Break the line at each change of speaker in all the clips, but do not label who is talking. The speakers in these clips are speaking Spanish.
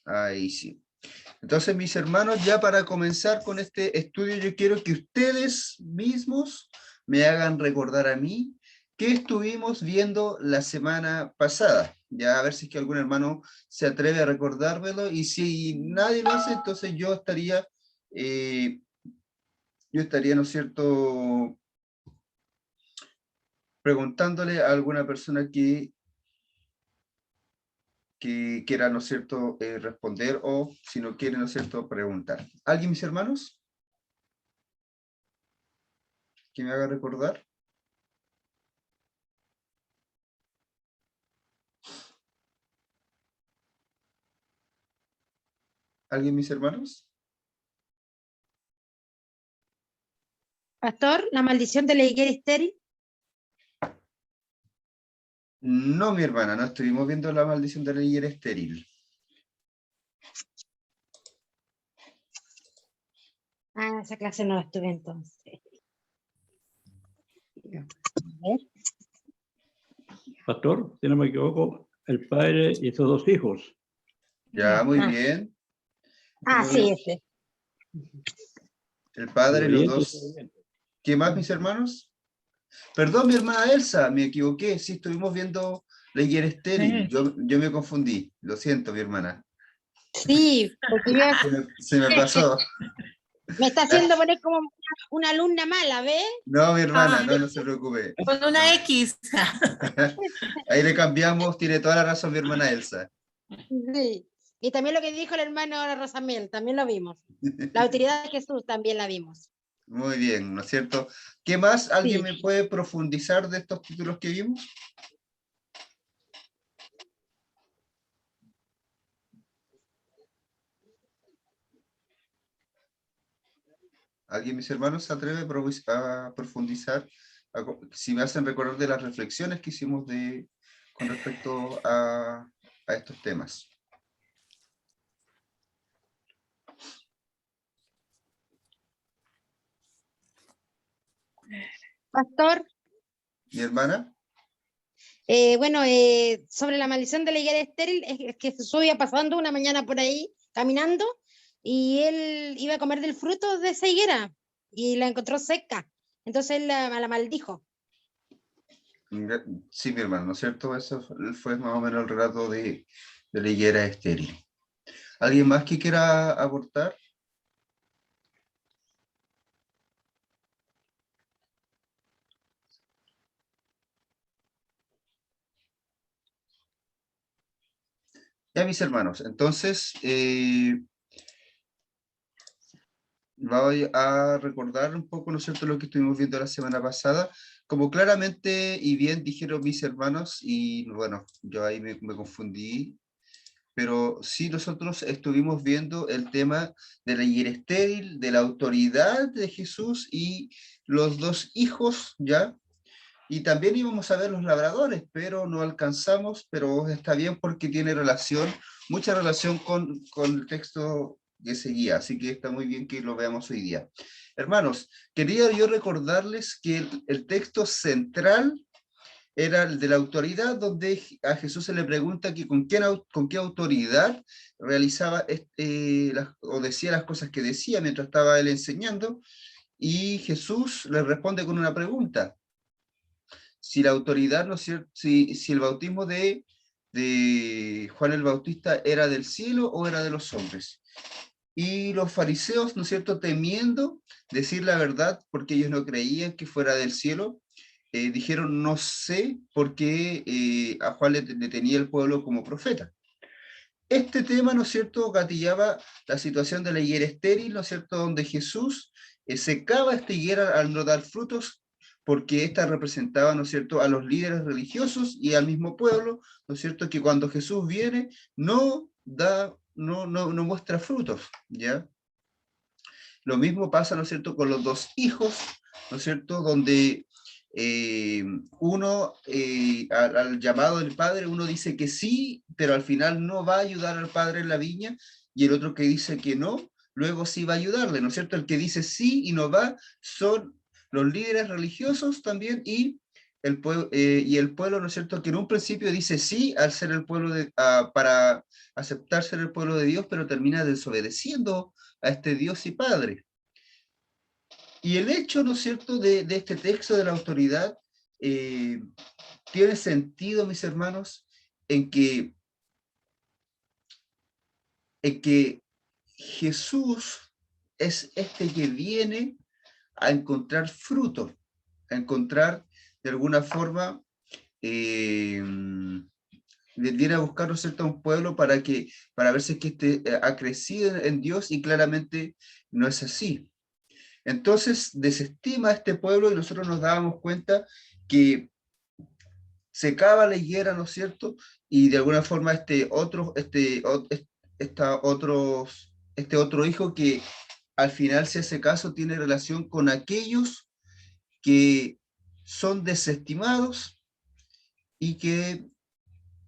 Ahí sí. Entonces, mis hermanos, ya para comenzar con este estudio, yo quiero que ustedes mismos me hagan recordar a mí qué estuvimos viendo la semana pasada. Ya a ver si es que algún hermano se atreve a recordármelo, y si nadie lo hace, entonces yo estaría, ¿no es cierto?, preguntándole a alguna persona que quiera, ¿no es cierto?, responder, o si no quiere, ¿no es cierto?, preguntar. ¿Alguien, mis hermanos, que me haga recordar? ¿Alguien, mis hermanos?
Pastor, la maldición de la higuera estéril.
No, mi hermana, no estuvimos viendo la maldición de la higuera estéril.
Ah, esa clase no la estuve entonces. A ver.
Pastor, si no me equivoco, el padre y sus dos hijos.
Ya, muy bien.
Sí, ese.
El padre, los dos.
Todo bien.
¿Qué más, mis hermanos? Perdón, mi hermana Elsa, me equivoqué. Sí, estuvimos viendo la higuera estéril. Yo me confundí. Lo siento, mi hermana.
Sí, porque
Se me pasó.
me está haciendo poner como una alumna mala, ¿ves?
No, mi hermana, no se preocupe.
Con una X.
Ahí le cambiamos, tiene toda la razón mi hermana Elsa.
Sí. Y también lo que dijo el hermano Rosamel, también lo vimos. La autoridad de Jesús también la vimos.
Muy bien, ¿no es cierto? ¿Qué más? ¿Alguien
Sí.
me puede profundizar de estos títulos que vimos? ¿Alguien, mis hermanos, se atreve a profundizar? Si me hacen recordar de las reflexiones que hicimos con respecto a estos temas.
Pastor.
¿Mi hermana?
Sobre la maldición de la higuera estéril, es que Jesús iba pasando una mañana por ahí, caminando, y él iba a comer del fruto de esa higuera, y la encontró seca. Entonces él la maldijo.
Sí, mi hermano, ¿no es cierto? Eso fue más o menos el relato de la higuera estéril. ¿Alguien más que quiera aportar? Ya, mis hermanos, entonces voy a recordar un poco, ¿no es cierto?, lo que estuvimos viendo la semana pasada. Como claramente y bien dijeron mis hermanos, y bueno, yo ahí me confundí, pero sí nosotros estuvimos viendo el tema de la higuera estéril, de la autoridad de Jesús y los dos hijos, ¿ya? Y también íbamos a ver los labradores, pero no alcanzamos, pero está bien porque tiene relación, mucha relación con el texto que seguía, así que está muy bien que lo veamos hoy día. Hermanos, quería yo recordarles que el texto central era el de la autoridad, donde a Jesús se le pregunta que con qué autoridad realizaba o decía las cosas que decía mientras estaba él enseñando, y Jesús le responde con una pregunta. Si la autoridad, ¿no es cierto?, si el bautismo de Juan el Bautista era del cielo o era de los hombres. Y los fariseos, ¿no es cierto?, temiendo decir la verdad, porque ellos no creían que fuera del cielo, dijeron, no sé, por qué a Juan le tenía el pueblo como profeta. Este tema, ¿no es cierto?, gatillaba la situación de la higuera estéril, ¿no es cierto?, donde Jesús secaba esta higuera al no dar frutos, porque esta representaba, ¿no es cierto?, a los líderes religiosos y al mismo pueblo, ¿no es cierto?, que cuando Jesús viene no muestra frutos, ¿ya? Lo mismo pasa, ¿no es cierto?, con los dos hijos, ¿no es cierto?, donde uno, al llamado del padre, uno dice que sí, pero al final no va a ayudar al padre en la viña, y el otro que dice que no, luego sí va a ayudarle, ¿no es cierto? El que dice sí y no va son los líderes religiosos también, y y el pueblo, ¿no es cierto?, que en un principio dice sí al ser el pueblo para aceptar ser el pueblo de Dios, pero termina desobedeciendo a este Dios y Padre. Y el hecho, ¿no es cierto?, de este texto de la autoridad tiene sentido, mis hermanos, en que Jesús es este que viene a encontrar fruto, a encontrar de alguna forma, viene a buscar, ¿no es cierto?, a un pueblo para ver si es que ha crecido en Dios, y claramente no es así. Entonces desestima a este pueblo, y nosotros nos dábamos cuenta que secaba la higuera, ¿no es cierto? Y de alguna forma este otro hijo que al final, si hace caso, tiene relación con aquellos que son desestimados y que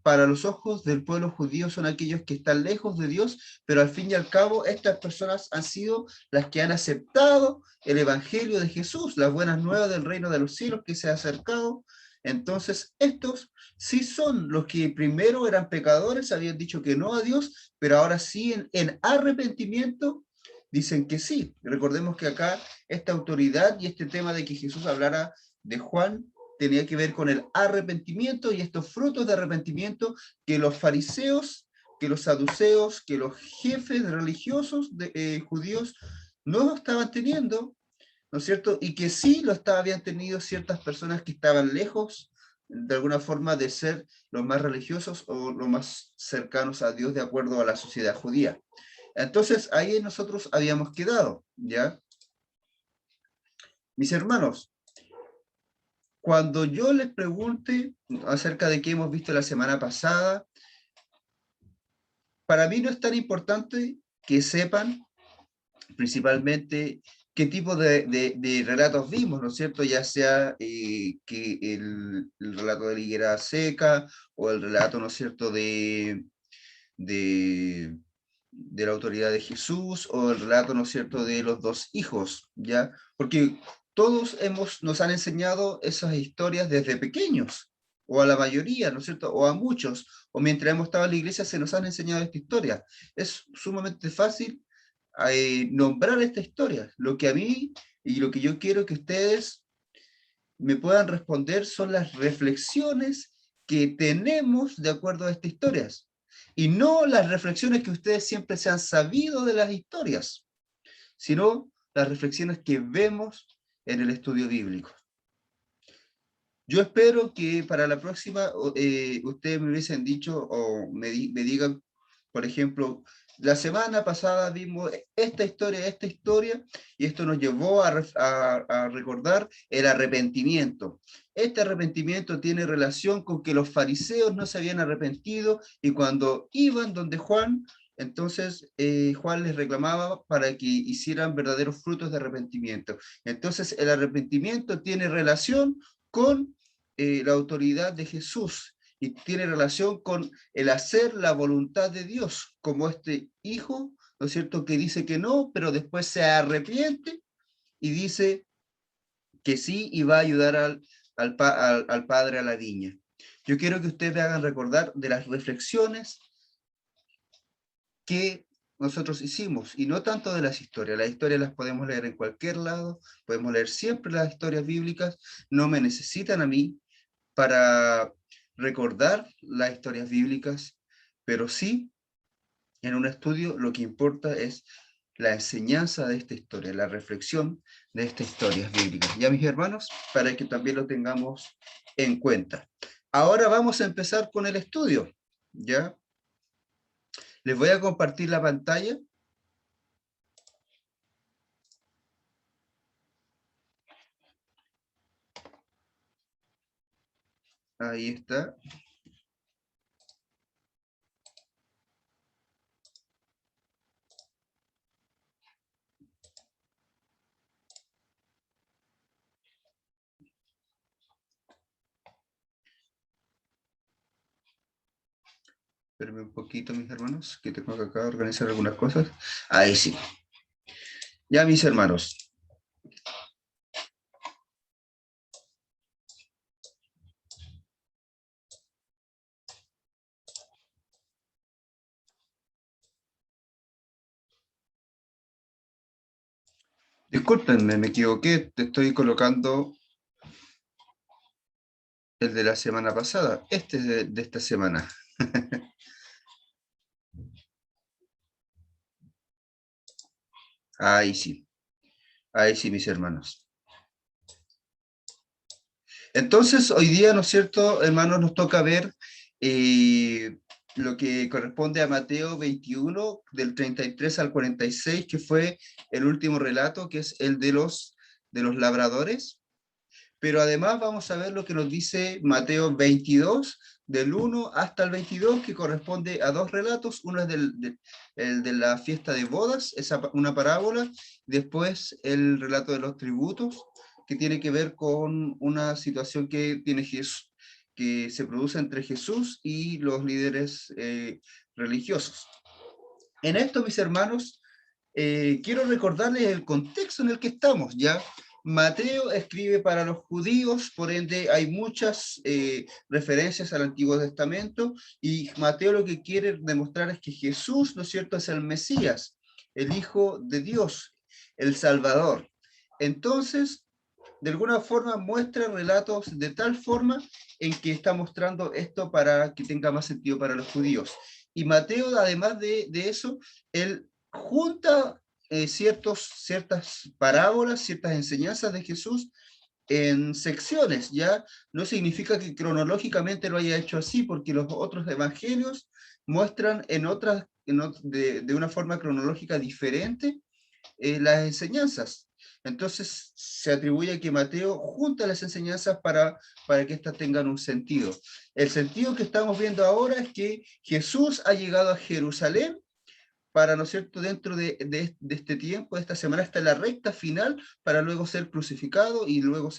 para los ojos del pueblo judío son aquellos que están lejos de Dios, pero al fin y al cabo estas personas han sido las que han aceptado el evangelio de Jesús, las buenas nuevas del reino de los cielos que se ha acercado. Entonces estos sí son los que primero eran pecadores, habían dicho que no a Dios, pero ahora sí en arrepentimiento dicen que sí. Recordemos que acá esta autoridad y este tema de que Jesús hablara de Juan tenía que ver con el arrepentimiento y estos frutos de arrepentimiento que los fariseos, que los saduceos, que los jefes religiosos judíos no estaban teniendo, ¿no es cierto? Y que sí habían tenido ciertas personas que estaban lejos, de alguna forma, de ser los más religiosos o los más cercanos a Dios de acuerdo a la sociedad judía. Entonces, ahí nosotros habíamos quedado, ¿ya? Mis hermanos, cuando yo les pregunte acerca de qué hemos visto la semana pasada, para mí no es tan importante que sepan principalmente qué tipo de relatos vimos, ¿no es cierto? Ya sea que el relato de la higuera seca o el relato, ¿no es cierto?, de la autoridad de Jesús, o el relato, ¿no es cierto?, de los dos hijos, ¿ya? Porque todos nos han enseñado esas historias desde pequeños, o a la mayoría, ¿no es cierto?, o a muchos, o mientras hemos estado en la iglesia se nos han enseñado esta historia. Es sumamente fácil nombrar esta historia. Lo que a mí y lo que yo quiero que ustedes me puedan responder son las reflexiones que tenemos de acuerdo a estas historias, y no las reflexiones que ustedes siempre se han sabido de las historias, sino las reflexiones que vemos en el estudio bíblico. Yo espero que para la próxima ustedes me hubiesen dicho o me digan, por ejemplo, la semana pasada vimos esta historia, y esto nos llevó a recordar el arrepentimiento. Este arrepentimiento tiene relación con que los fariseos no se habían arrepentido, y cuando iban donde Juan, entonces Juan les reclamaba para que hicieran verdaderos frutos de arrepentimiento. Entonces el arrepentimiento tiene relación con la autoridad de Jesús, y tiene relación con el hacer la voluntad de Dios, como este hijo, ¿no es cierto?, que dice que no, pero después se arrepiente y dice que sí, y va a ayudar al padre a la viña. Yo quiero que ustedes me hagan recordar de las reflexiones que nosotros hicimos, y no tanto de las historias. Las historias las podemos leer en cualquier lado, podemos leer siempre las historias bíblicas, no me necesitan a mí para recordar las historias bíblicas, pero sí, en un estudio lo que importa es la enseñanza de esta historia, la reflexión de estas historias bíblicas. Ya, mis hermanos, para que también lo tengamos en cuenta. Ahora vamos a empezar con el estudio, ¿ya? Les voy a compartir la pantalla. Ahí está. Espérenme un poquito, mis hermanos, que tengo que acá organizar algunas cosas. Ahí sí. Ya, mis hermanos. Discúlpenme, me equivoqué, te estoy colocando el de la semana pasada. Este es de esta semana. Ahí sí, mis hermanos. Entonces, hoy día, ¿no es cierto, hermanos? Nos toca ver lo que corresponde a Mateo 21, del 33 al 46, que fue el último relato, que es el de los labradores. Pero además vamos a ver lo que nos dice Mateo 22, del 1 hasta el 22, que corresponde a dos relatos. Uno es el de la fiesta de bodas, una parábola. Después el relato de los tributos, que tiene que ver con una situación que tiene Jesús, que se produce entre Jesús y los líderes religiosos. En esto, mis hermanos, quiero recordarles el contexto en el que estamos, ¿ya? Mateo escribe para los judíos, por ende hay muchas referencias al Antiguo Testamento, y Mateo lo que quiere demostrar es que Jesús, ¿no es cierto?, es el Mesías, el Hijo de Dios, el Salvador. Entonces, de alguna forma muestra relatos de tal forma en que está mostrando esto para que tenga más sentido para los judíos. Y Mateo, además de eso, él junta ciertas parábolas, ciertas enseñanzas de Jesús en secciones, ¿ya? No significa que cronológicamente lo haya hecho así, porque los otros evangelios muestran de una forma cronológica diferente las enseñanzas. Entonces se atribuye que Mateo junta las enseñanzas para que éstas tengan un sentido. El sentido que estamos viendo ahora es que Jesús ha llegado a Jerusalén para, ¿no es cierto?, dentro de este tiempo, de esta semana, hasta la recta final, para luego ser crucificado y luego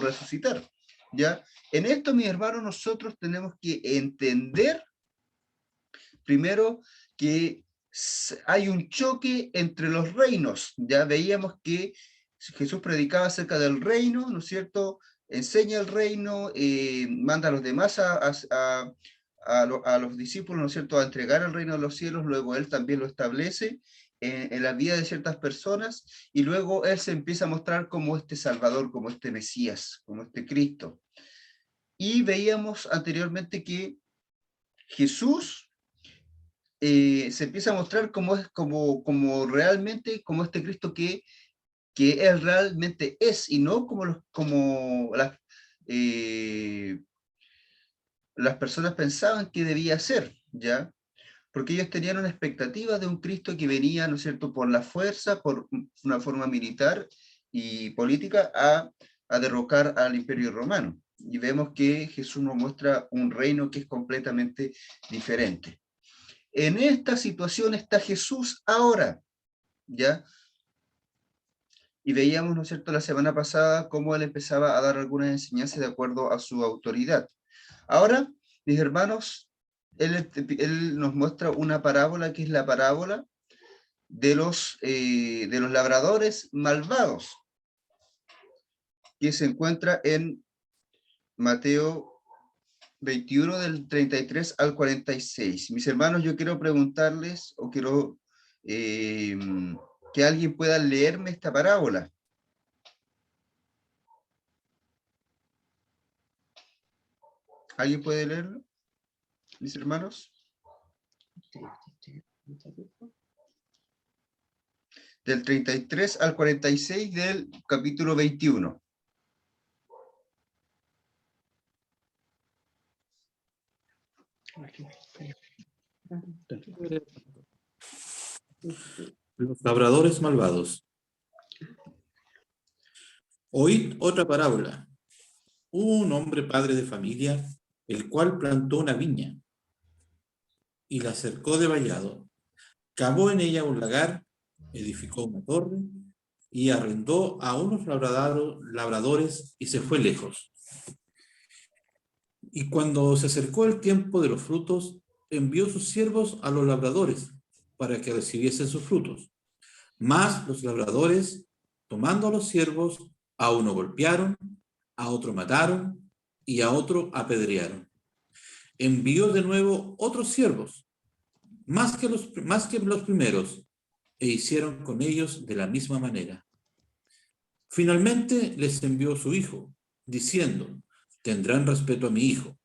resucitar. ¿Ya? En esto, mis hermanos, nosotros tenemos que entender, primero, que hay un choque entre los reinos. Ya veíamos que Jesús predicaba acerca del reino, ¿no es cierto? Enseña el reino, manda a los demás a los discípulos, ¿no es cierto?, a entregar el reino de los cielos. Luego él también lo establece en la vida de ciertas personas, y luego él se empieza a mostrar como este Salvador, como este Mesías, como este Cristo. Y veíamos anteriormente que Jesús se empieza a mostrar como realmente, como este Cristo que Él realmente es, y no como las personas pensaban que debía ser, ¿ya? Porque ellos tenían una expectativa de un Cristo que venía, ¿no es cierto?, por la fuerza, por una forma militar y política, a derrocar al Imperio Romano. Y vemos que Jesús nos muestra un reino que es completamente diferente. En esta situación está Jesús ahora, ¿ya? Y veíamos, ¿no es cierto?, la semana pasada cómo él empezaba a dar algunas enseñanzas de acuerdo a su autoridad. Ahora, mis hermanos, él nos muestra una parábola que es la parábola de los labradores malvados, que se encuentra en Mateo 21, del 33 al 46. Mis hermanos, yo quiero preguntarles, o quiero que alguien pueda leerme esta parábola. ¿Alguien puede leerlo, mis hermanos? Del 33 al 46 del capítulo 21.
Los labradores malvados. Oíd otra parábola. Hubo un hombre padre de familia, el cual plantó una viña y la cercó de vallado, cavó en ella un lagar, edificó una torre y arrendó a unos labradores y se fue lejos. Y cuando se acercó el tiempo de los frutos, envió sus siervos a los labradores para que recibiesen sus frutos. Mas los labradores, tomando a los siervos, a uno golpearon, a otro mataron y a otro apedrearon. Envió de nuevo otros siervos, más que los primeros, e hicieron con ellos de la misma manera. Finalmente les envió su hijo, diciendo, tendrán respeto a mi hijo.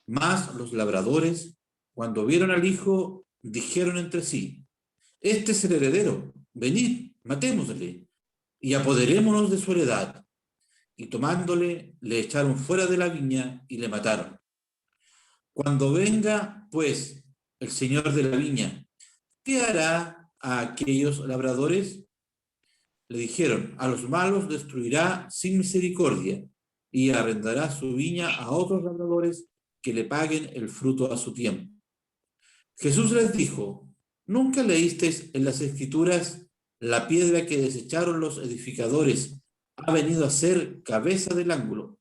Mas los labradores, cuando vieron al hijo, dijeron entre sí, este es el heredero, venid, matémosle, y apoderémonos de su heredad. Y tomándole, le echaron fuera de la viña y le mataron. Cuando venga, pues, el señor de la viña, ¿qué hará a aquellos labradores? Le dijeron, a los malos destruirá sin misericordia y arrendará su viña a otros labradores que le paguen el fruto a su tiempo. Jesús les dijo, ¿nunca leísteis en las Escrituras la piedra que desecharon los edificadores ha venido a ser cabeza del ángulo?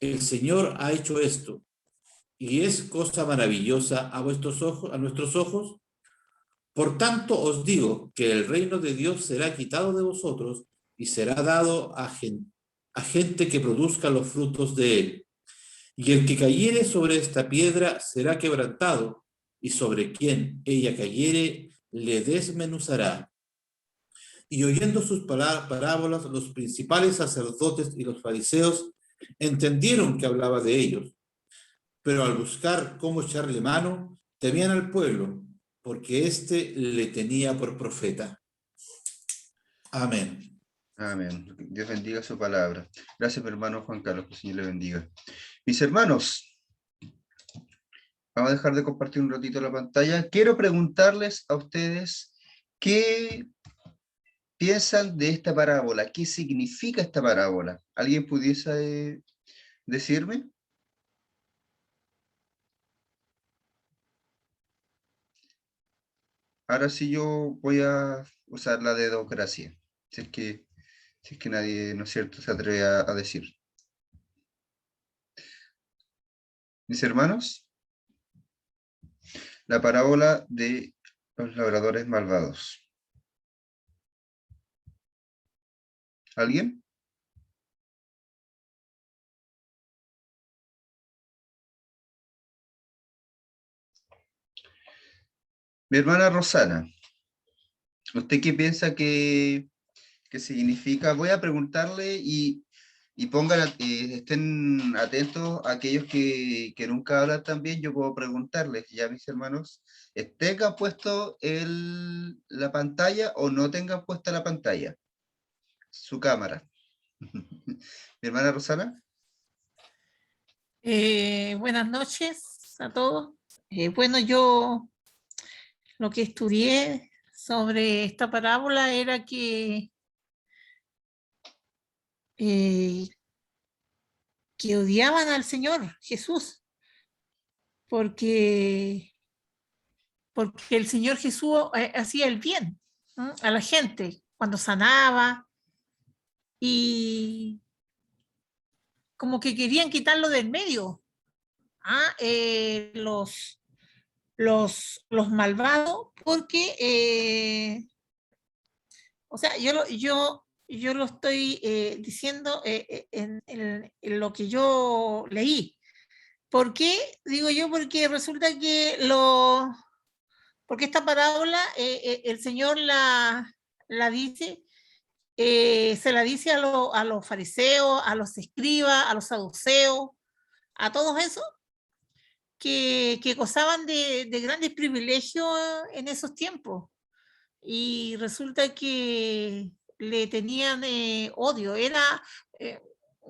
El Señor ha hecho esto, y es cosa maravillosa a vuestros ojos, a nuestros ojos. Por tanto os digo que el reino de Dios será quitado de vosotros y será dado a gente que produzca los frutos de él. Y el que cayere sobre esta piedra será quebrantado, y sobre quien ella cayere le desmenuzará. Y oyendo sus parábolas, los principales sacerdotes y los fariseos entendieron que hablaba de ellos, pero al buscar cómo echarle mano, temían al pueblo, porque éste le tenía por profeta. Amén.
Amén. Dios bendiga su palabra. Gracias, mi hermano Juan Carlos, que el Señor le bendiga. Mis hermanos, vamos a dejar de compartir un ratito la pantalla. Quiero preguntarles a ustedes qué piensan de esta parábola, qué significa esta parábola. ¿Alguien pudiese decirme? Ahora sí yo voy a usar la dedocracia, si es que nadie, ¿no es cierto?, se atreve a decir. Mis hermanos, la parábola de los labradores malvados. ¿Alguien? Mi hermana Rosana, ¿usted qué piensa que significa? Voy a preguntarle y estén atentos a aquellos que nunca hablan también. Yo puedo preguntarles, ya mis hermanos, tengan puesto la pantalla o no tengan puesta la pantalla, su cámara. Mi hermana Rosana.
Buenas noches a todos. Bueno, yo lo que estudié sobre esta parábola era que odiaban al Señor Jesús, porque el Señor Jesús hacía el bien, ¿no?, a la gente cuando sanaba, y como que querían quitarlo del medio. Los malvados, porque o sea, yo lo estoy diciendo en lo que yo leí. ¿Por qué? Digo yo, porque resulta que porque esta parábola el Señor la dice, se la dice a los fariseos, a los escribas, a los saduceos, a todos esos que gozaban de grandes privilegios en esos tiempos. Y resulta que le tenían odio.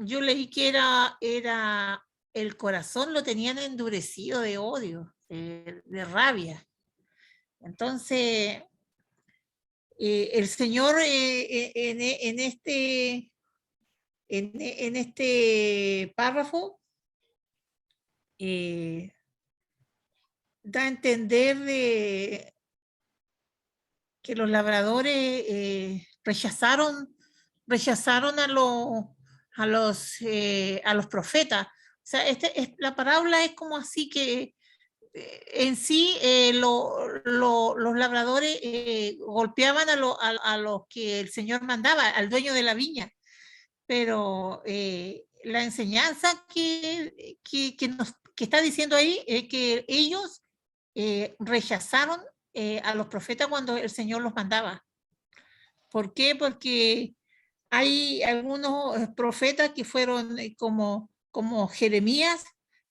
Yo leí que era el corazón lo tenían endurecido de odio, de rabia. Entonces, el Señor en este párrafo da a entender que los labradores rechazaron a los profetas. O sea, la parábola es como así que en sí los labradores golpeaban a los que el Señor mandaba, al dueño de la viña. Pero la enseñanza que está diciendo ahí es que ellos rechazaron a los profetas cuando el Señor los mandaba. ¿Por qué? Porque hay algunos profetas que fueron como Jeremías,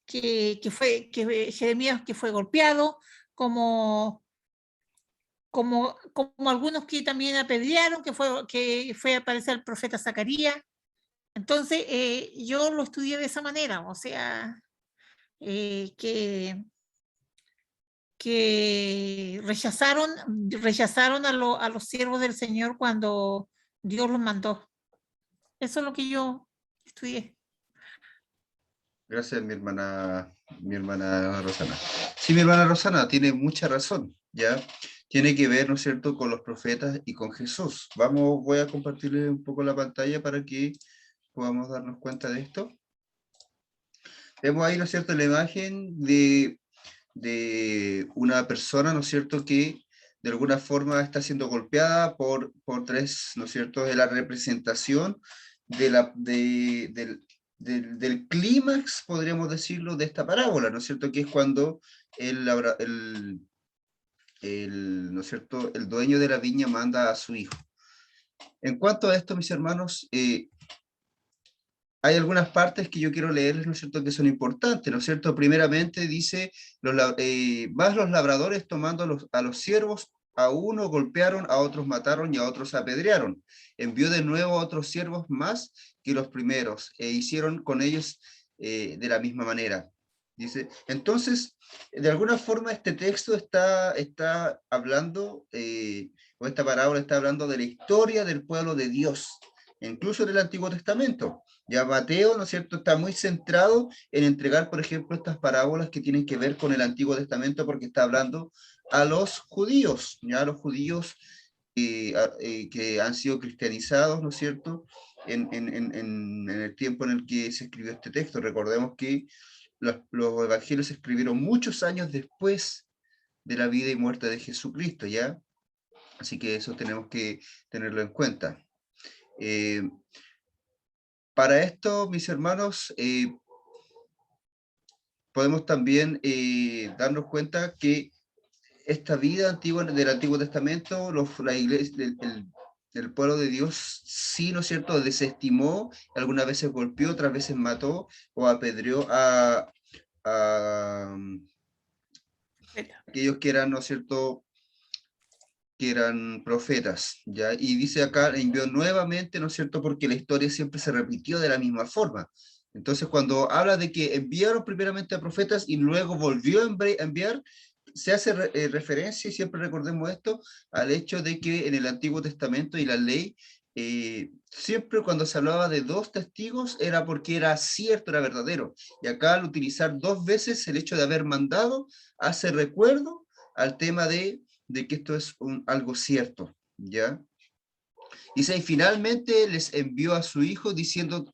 Jeremías que fue golpeado, como algunos que también apedrearon, que fue a aparecer el profeta Zacarías. Entonces, yo lo estudié de esa manera, o sea, que rechazaron a los siervos del Señor cuando Dios los mandó. Eso es lo que yo estudié.
Gracias, mi hermana Rosana. Sí, mi hermana Rosana tiene mucha razón, ¿ya? Tiene que ver, ¿no es cierto?, con los profetas y con Jesús. Voy a compartirles un poco la pantalla para que podamos darnos cuenta de esto. Vemos ahí, ¿no es cierto?, la imagen de una persona, ¿no es cierto?, que de alguna forma está siendo golpeada por tres, ¿no es cierto?, de la representación del clímax, podríamos decirlo, de esta parábola, ¿no es cierto?, que es cuando ¿no es cierto?, el dueño de la viña manda a su hijo. En cuanto a esto, mis hermanos, hay algunas partes que yo quiero leerles, ¿no es cierto?, que son importantes, ¿no es cierto? Primeramente dice, más los labradores tomando a los siervos, a uno golpearon, a otros mataron y a otros apedrearon. Envió de nuevo a otros siervos más que los primeros, e hicieron con ellos de la misma manera. Dice, entonces, de alguna forma este texto está hablando, o esta parábola está hablando de la historia del pueblo de Dios, incluso en el Antiguo Testamento. Ya Mateo, ¿no es cierto?, está muy centrado en entregar, por ejemplo, estas parábolas que tienen que ver con el Antiguo Testamento, porque está hablando a los judíos, ya a los judíos que han sido cristianizados, ¿no es cierto?, en el tiempo en el que se escribió este texto. Recordemos que los evangelios se escribieron muchos años después de la vida y muerte de Jesucristo, ¿ya? Así que eso tenemos que tenerlo en cuenta. Para esto, mis hermanos, podemos también darnos cuenta que esta vida antigua del Antiguo Testamento, la iglesia, el pueblo de Dios, sí, ¿no es cierto?, desestimó, algunas veces golpeó, otras veces mató o apedreó a aquellos que eran, ¿no es cierto?, que eran profetas, ¿ya? Y dice acá, envió nuevamente, ¿no es cierto?, porque la historia siempre se repitió de la misma forma. Entonces, cuando habla de que enviaron primeramente a profetas y luego volvió a enviar, se hace referencia, y siempre recordemos esto, al hecho de que en el Antiguo Testamento y la ley, siempre cuando se hablaba de dos testigos era porque era cierto, era verdadero. Y acá al utilizar dos veces el hecho de haber mandado, hace recuerdo al tema de que esto es algo cierto, ¿ya? Dice, y finalmente les envió a su hijo diciendo,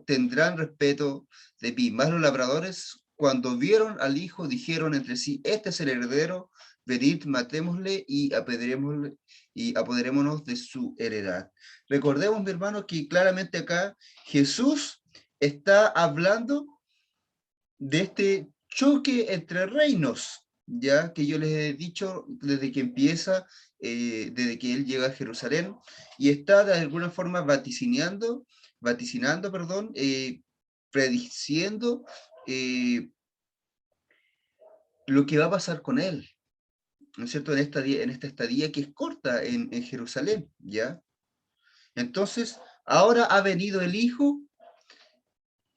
tendrán respeto de mí. Más los labradores, cuando vieron al hijo, dijeron entre sí, este es el heredero, venid, matémosle y apoderémonos de su heredad. Recordemos, mi hermano, que claramente acá Jesús está hablando de este choque entre reinos, ya que yo les he dicho desde que empieza, desde que él llega a Jerusalén, y está de alguna forma vaticinando, prediciendo lo que va a pasar con él, ¿no es cierto?, en esta estadía que es corta en Jerusalén, ¿ya? Entonces, ahora ha venido el Hijo,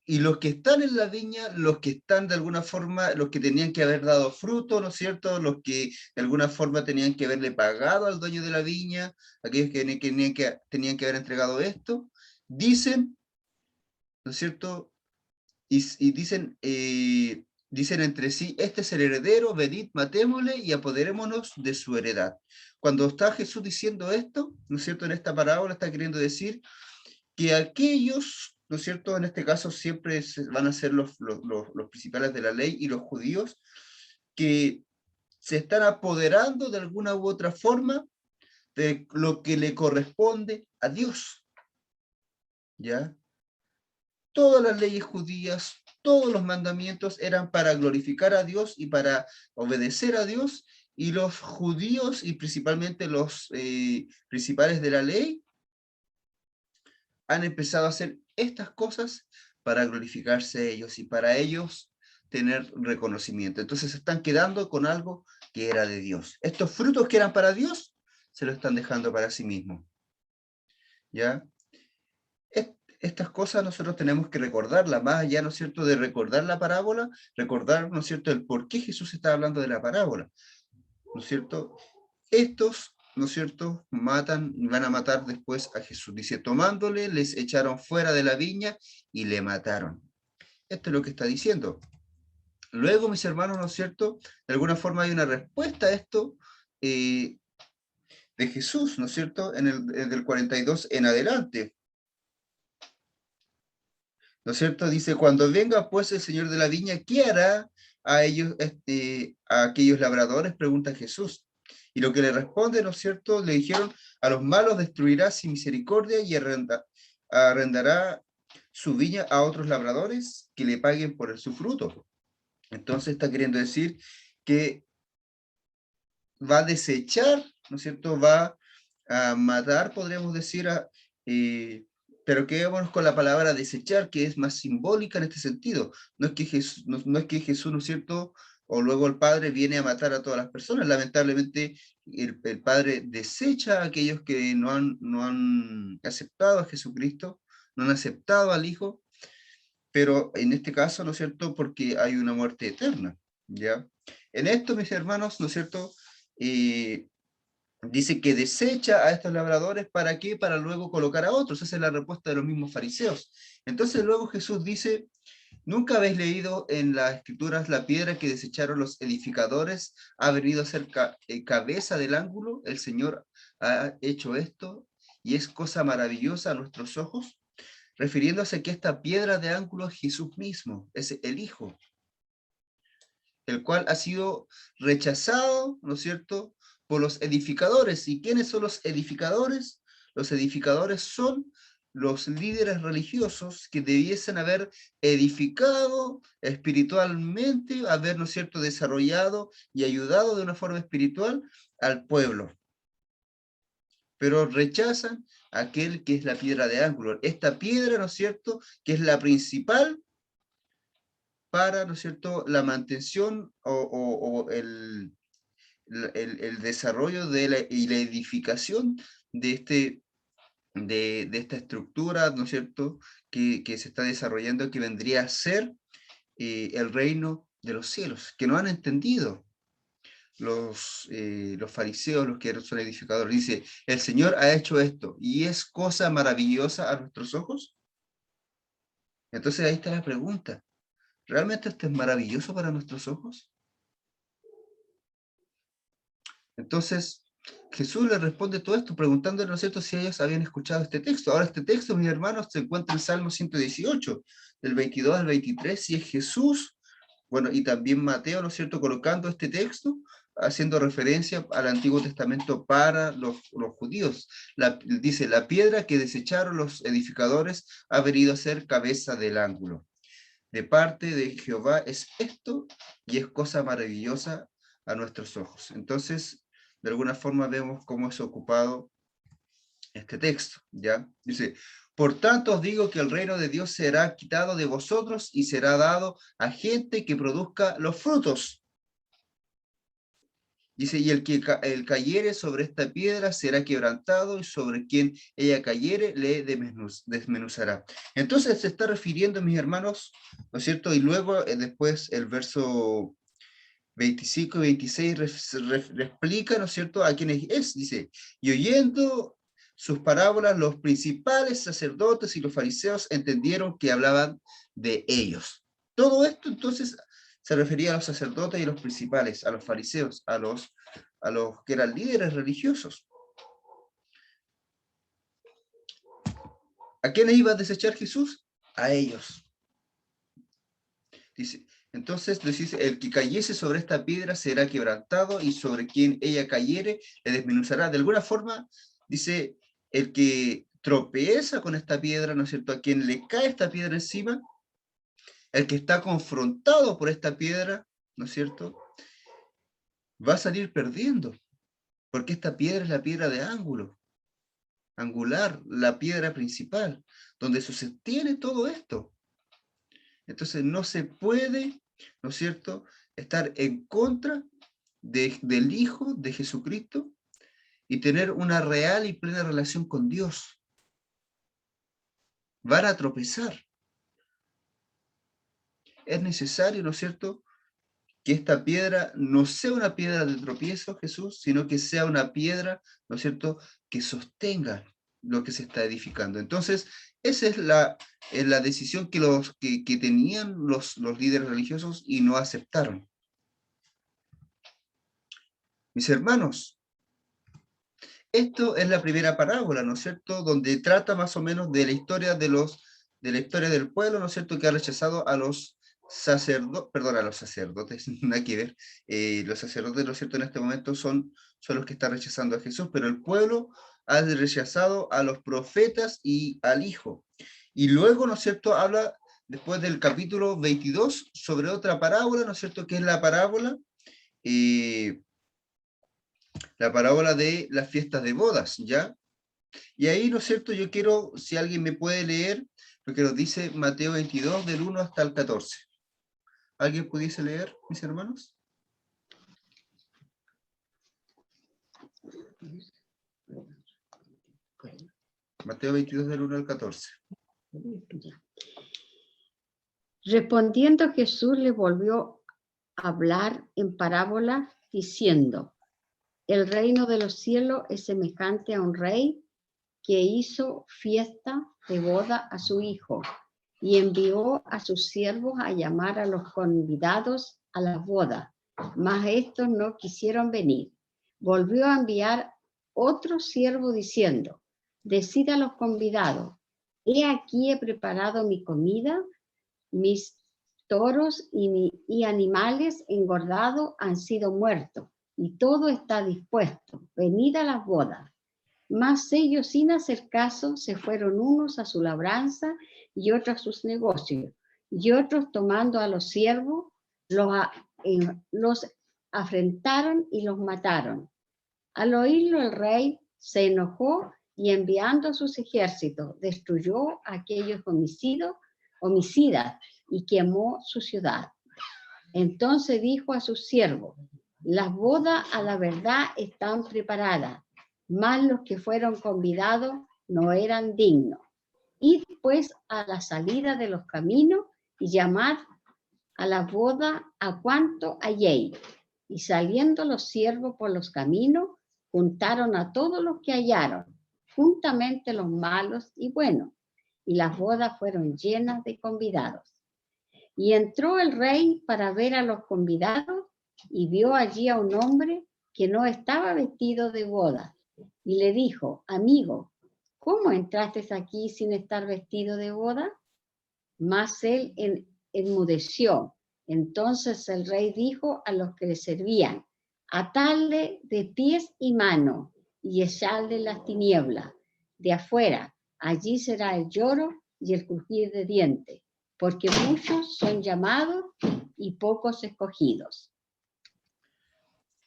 y los que están en la viña, los que están de alguna forma, los que tenían que haber dado fruto, ¿no es cierto?, los que de alguna forma tenían que haberle pagado al dueño de la viña, aquellos que tenían que haber entregado esto, dicen, ¿no es cierto?, y dicen entre sí, este es el heredero, venid, matémosle y apoderémonos de su heredad. Cuando está Jesús diciendo esto, ¿no es cierto?, en esta parábola está queriendo decir que aquellos, ¿no es cierto?, en este caso siempre van a ser los principales de la ley y los judíos, que se están apoderando de alguna u otra forma de lo que le corresponde a Dios, ¿ya? Todas las leyes judías, todos los mandamientos eran para glorificar a Dios y para obedecer a Dios, y los judíos y principalmente los principales de la ley han empezado a hacer estas cosas para glorificarse ellos y para ellos tener reconocimiento. Entonces se están quedando con algo que era de Dios. Estos frutos que eran para Dios, se lo están dejando para sí mismos. ¿Ya? Estas cosas nosotros tenemos que recordarlas, más allá, ¿no es cierto?, de recordar la parábola, recordar, ¿no es cierto?, el por qué Jesús está hablando de la parábola, ¿no es cierto? Estos, ¿no es cierto?, matan, van a matar después a Jesús. Dice, tomándole, les echaron fuera de la viña y le mataron. Esto es lo que está diciendo. Luego, mis hermanos, ¿no es cierto?, de alguna forma hay una respuesta a esto de Jesús, ¿no es cierto?, en el del 42 en adelante. ¿No es cierto? Dice, cuando venga pues el Señor de la viña, ¿qué hará a ellos, a aquellos labradores? Pregunta Jesús. Y lo que le responde, ¿no es cierto? Le dijeron, a los malos destruirá sin misericordia y arrendará su viña a otros labradores que le paguen por su fruto. Entonces está queriendo decir que va a desechar, ¿no es cierto? Va a matar, podríamos decir, pero quedémonos con la palabra desechar, que es más simbólica en este sentido. No es que Jesús, no es que Jesús, ¿no es cierto?, o luego el Padre viene a matar a todas las personas. Lamentablemente, el Padre desecha a aquellos que no han aceptado a Jesucristo, no han aceptado al Hijo, pero en este caso, ¿no es cierto?, porque hay una muerte eterna, ¿ya? En esto, mis hermanos, ¿no es cierto?, dice que desecha a estos labradores, ¿para qué? Para luego colocar a otros. Esa es la respuesta de los mismos fariseos. Entonces luego Jesús dice, ¿nunca habéis leído en las Escrituras la piedra que desecharon los edificadores ha venido a ser cabeza del ángulo? El Señor ha hecho esto y es cosa maravillosa a nuestros ojos, refiriéndose a que esta piedra de ángulo es Jesús mismo, es el Hijo, el cual ha sido rechazado, ¿no es cierto?, por los edificadores. ¿Y quiénes son los edificadores? Los edificadores son los líderes religiosos que debiesen haber edificado espiritualmente, haber, ¿no es cierto?, desarrollado y ayudado de una forma espiritual al pueblo. Pero rechazan aquel que es la piedra de ángulo. Esta piedra, ¿no es cierto?, que es la principal para, ¿no es cierto?, la mantención o el desarrollo y la edificación de esta estructura, ¿no es cierto?, que se está desarrollando, que vendría a ser el reino de los cielos, que no han entendido los fariseos, los que son edificadores. Dice, el Señor ha hecho esto, y es cosa maravillosa a nuestros ojos. Entonces ahí está la pregunta, ¿realmente esto es maravilloso para nuestros ojos? Entonces, Jesús le responde todo esto preguntándole, ¿no es cierto?, si ellos habían escuchado este texto. Ahora, este texto, mis hermanos, se encuentra en Salmo 118, del 22 al 23, y es Jesús, bueno, y también Mateo, ¿no es cierto?, colocando este texto, haciendo referencia al Antiguo Testamento para los judíos. Dice, la piedra que desecharon los edificadores ha venido a ser cabeza del ángulo. De parte de Jehová es esto, y es cosa maravillosa a nuestros ojos. Entonces, de alguna forma vemos cómo es ocupado este texto, ¿ya? Dice, por tanto os digo que el reino de Dios será quitado de vosotros y será dado a gente que produzca los frutos. Dice, y el que cayere sobre esta piedra será quebrantado, y sobre quien ella cayere le desmenuzará. Entonces se está refiriendo, mis hermanos, ¿no es cierto? Y luego después el verso 25 y 26 explica, ¿no es cierto?, a quién es. Dice, y oyendo sus parábolas, los principales sacerdotes y los fariseos entendieron que hablaban de ellos. Todo esto entonces se refería a los sacerdotes y los principales, a los fariseos, a los que eran líderes religiosos. ¿A quiénes iba a desechar Jesús? A ellos. Dice, entonces dice, el que cayese sobre esta piedra será quebrantado, y sobre quien ella cayere le desmenuzará. De alguna forma, dice, el que tropieza con esta piedra, ¿no es cierto?, a quien le cae esta piedra encima, el que está confrontado por esta piedra, ¿no es cierto?, va a salir perdiendo, porque esta piedra es la piedra de ángulo. angular, la piedra principal, donde se sostiene todo esto. Entonces no se puede, ¿no es cierto?, estar en contra del Hijo de Jesucristo y tener una real y plena relación con Dios. Van a tropezar. Es necesario, ¿no es cierto?, que esta piedra no sea una piedra de tropiezo, Jesús, sino que sea una piedra, ¿no es cierto?, que sostenga lo que se está edificando. Entonces, esa es la decisión que tenían los líderes religiosos y no aceptaron. Mis hermanos, esto es la primera parábola, ¿no es cierto?, donde trata más o menos de la historia de la historia del pueblo, ¿no es cierto?, que ha rechazado a los sacerdotes, nada que ver. Los sacerdotes, ¿no es cierto?, en este momento son los que están rechazando a Jesús, pero el pueblo ha rechazado a los profetas y al Hijo. Y luego, ¿no es cierto?, habla después del capítulo 22 sobre otra parábola, ¿no es cierto?, que es la parábola de las fiestas de bodas, ¿ya? Y ahí, ¿no es cierto?, yo quiero, si alguien me puede leer lo que nos dice Mateo 22, del 1 hasta el 14. ¿Alguien pudiese leer, mis hermanos? Mateo 22, del 1 al 14.
Respondiendo Jesús le volvió a hablar en parábolas diciendo: el reino de los cielos es semejante a un rey que hizo fiesta de boda a su hijo y envió a sus siervos a llamar a los convidados a la boda, mas estos no quisieron venir. Volvió a enviar otro siervo diciendo: decid a los convidados, he aquí he preparado mi comida, mis toros y animales engordados han sido muertos, y todo está dispuesto, venid a las bodas. Mas ellos, sin hacer caso, se fueron unos a su labranza y otros a sus negocios, y otros, tomando a los siervos, los afrentaron y los mataron. Al oírlo el rey se enojó y, enviando a sus ejércitos, destruyó a aquellos homicidas y quemó su ciudad. Entonces dijo a sus siervos: las bodas a la verdad están preparadas, mas los que fueron convidados no eran dignos. Id pues a la salida de los caminos y llamad a la boda a cuanto halléis. Y saliendo los siervos por los caminos, juntaron a todos los que hallaron, juntamente los malos y buenos, y las bodas fueron llenas de convidados. Y entró el rey para ver a los convidados, y vio allí a un hombre que no estaba vestido de boda, y le dijo: amigo, ¿cómo entraste aquí sin estar vestido de boda? Mas él enmudeció. Entonces el rey dijo a los que le servían: atadle de pies y manos y echadle las tinieblas de afuera. Allí será el lloro y el crujir de dientes, porque muchos son llamados y pocos escogidos.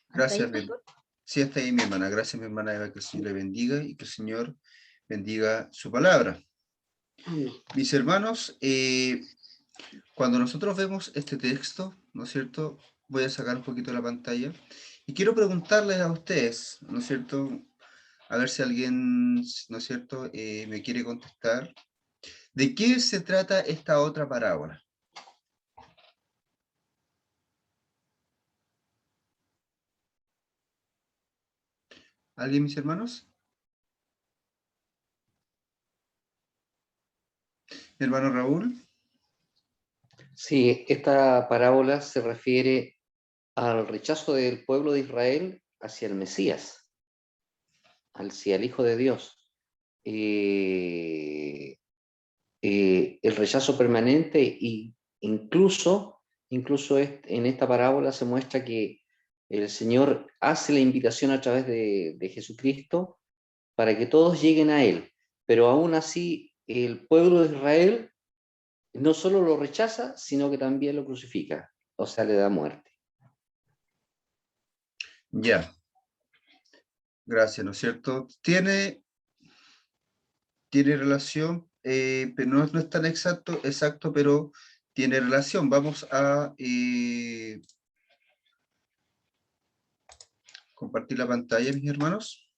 Gracias, sí, está ahí mi hermana. Gracias, mi hermana Eva, que el Señor le bendiga y que el Señor bendiga su palabra.
Amén.
Mis hermanos, cuando nosotros vemos este texto, ¿no es cierto?, voy a sacar un poquito la pantalla y quiero preguntarles a ustedes, ¿no es cierto?, a ver si alguien, ¿no es cierto?, me quiere contestar. ¿De qué se trata esta otra parábola? ¿Alguien, mis hermanos? ¿Mi hermano Raúl?
Sí, esta parábola se refiere al rechazo del pueblo de Israel hacia el Mesías, hacia el Hijo de Dios. El rechazo permanente, e incluso en esta parábola se muestra que el Señor hace la invitación a través de Jesucristo para que todos lleguen a Él, pero aún así el pueblo de Israel no solo lo rechaza, sino que también lo crucifica, o sea, le da muerte.
Ya. Gracias, ¿no es cierto? Tiene tiene relación, pero no es tan exacto, pero tiene relación. Vamos a compartir la pantalla, mis hermanos.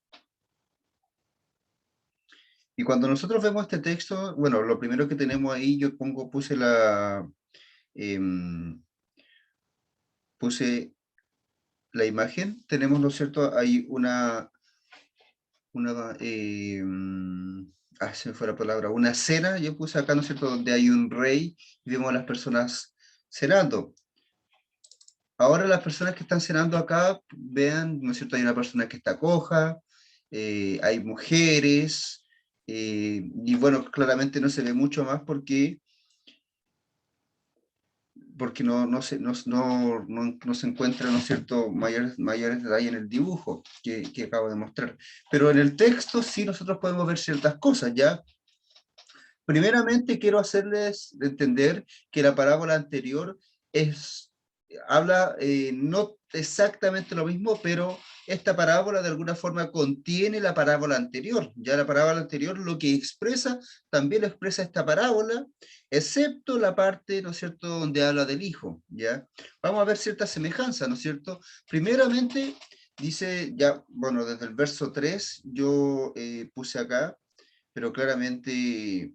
Y cuando nosotros vemos este texto, bueno, lo primero que tenemos ahí, yo puse la imagen. Tenemos, ¿no es cierto?, hay se me fue la palabra, una cena, yo puse acá, ¿no es cierto?, donde hay un rey y vemos a las personas cenando. Ahora las personas que están cenando acá, vean, ¿no es cierto?, hay una persona que está coja, hay mujeres, y bueno, claramente no se ve mucho más porque no se encuentra, ¿no es cierto?, mayores detalles en el dibujo que acabo de mostrar. Pero en el texto sí nosotros podemos ver ciertas cosas, ¿ya? Primeramente quiero hacerles entender que la parábola anterior habla no exactamente lo mismo, pero esta parábola de alguna forma contiene la parábola anterior. Ya la parábola anterior lo que expresa, también lo expresa esta parábola, excepto la parte, ¿no es cierto?, donde habla del hijo, ¿ya? Vamos a ver cierta semejanza, ¿no es cierto? Primeramente, dice, ya, bueno, desde el verso 3, yo puse acá, pero claramente,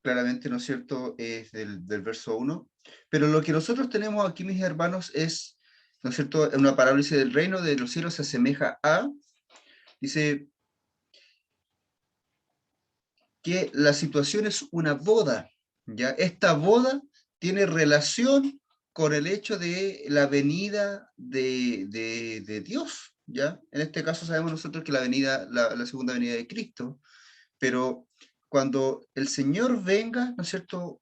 ¿no es cierto?, es del verso 1. Pero lo que nosotros tenemos aquí, mis hermanos, es, ¿no es cierto?, una parábola dice, del reino de los cielos se asemeja a, dice, que la situación es una boda, ¿ya? Esta boda tiene relación con el hecho de la venida de Dios, ¿ya? En este caso sabemos nosotros que la segunda venida de Cristo, pero cuando el Señor venga, ¿no es cierto?,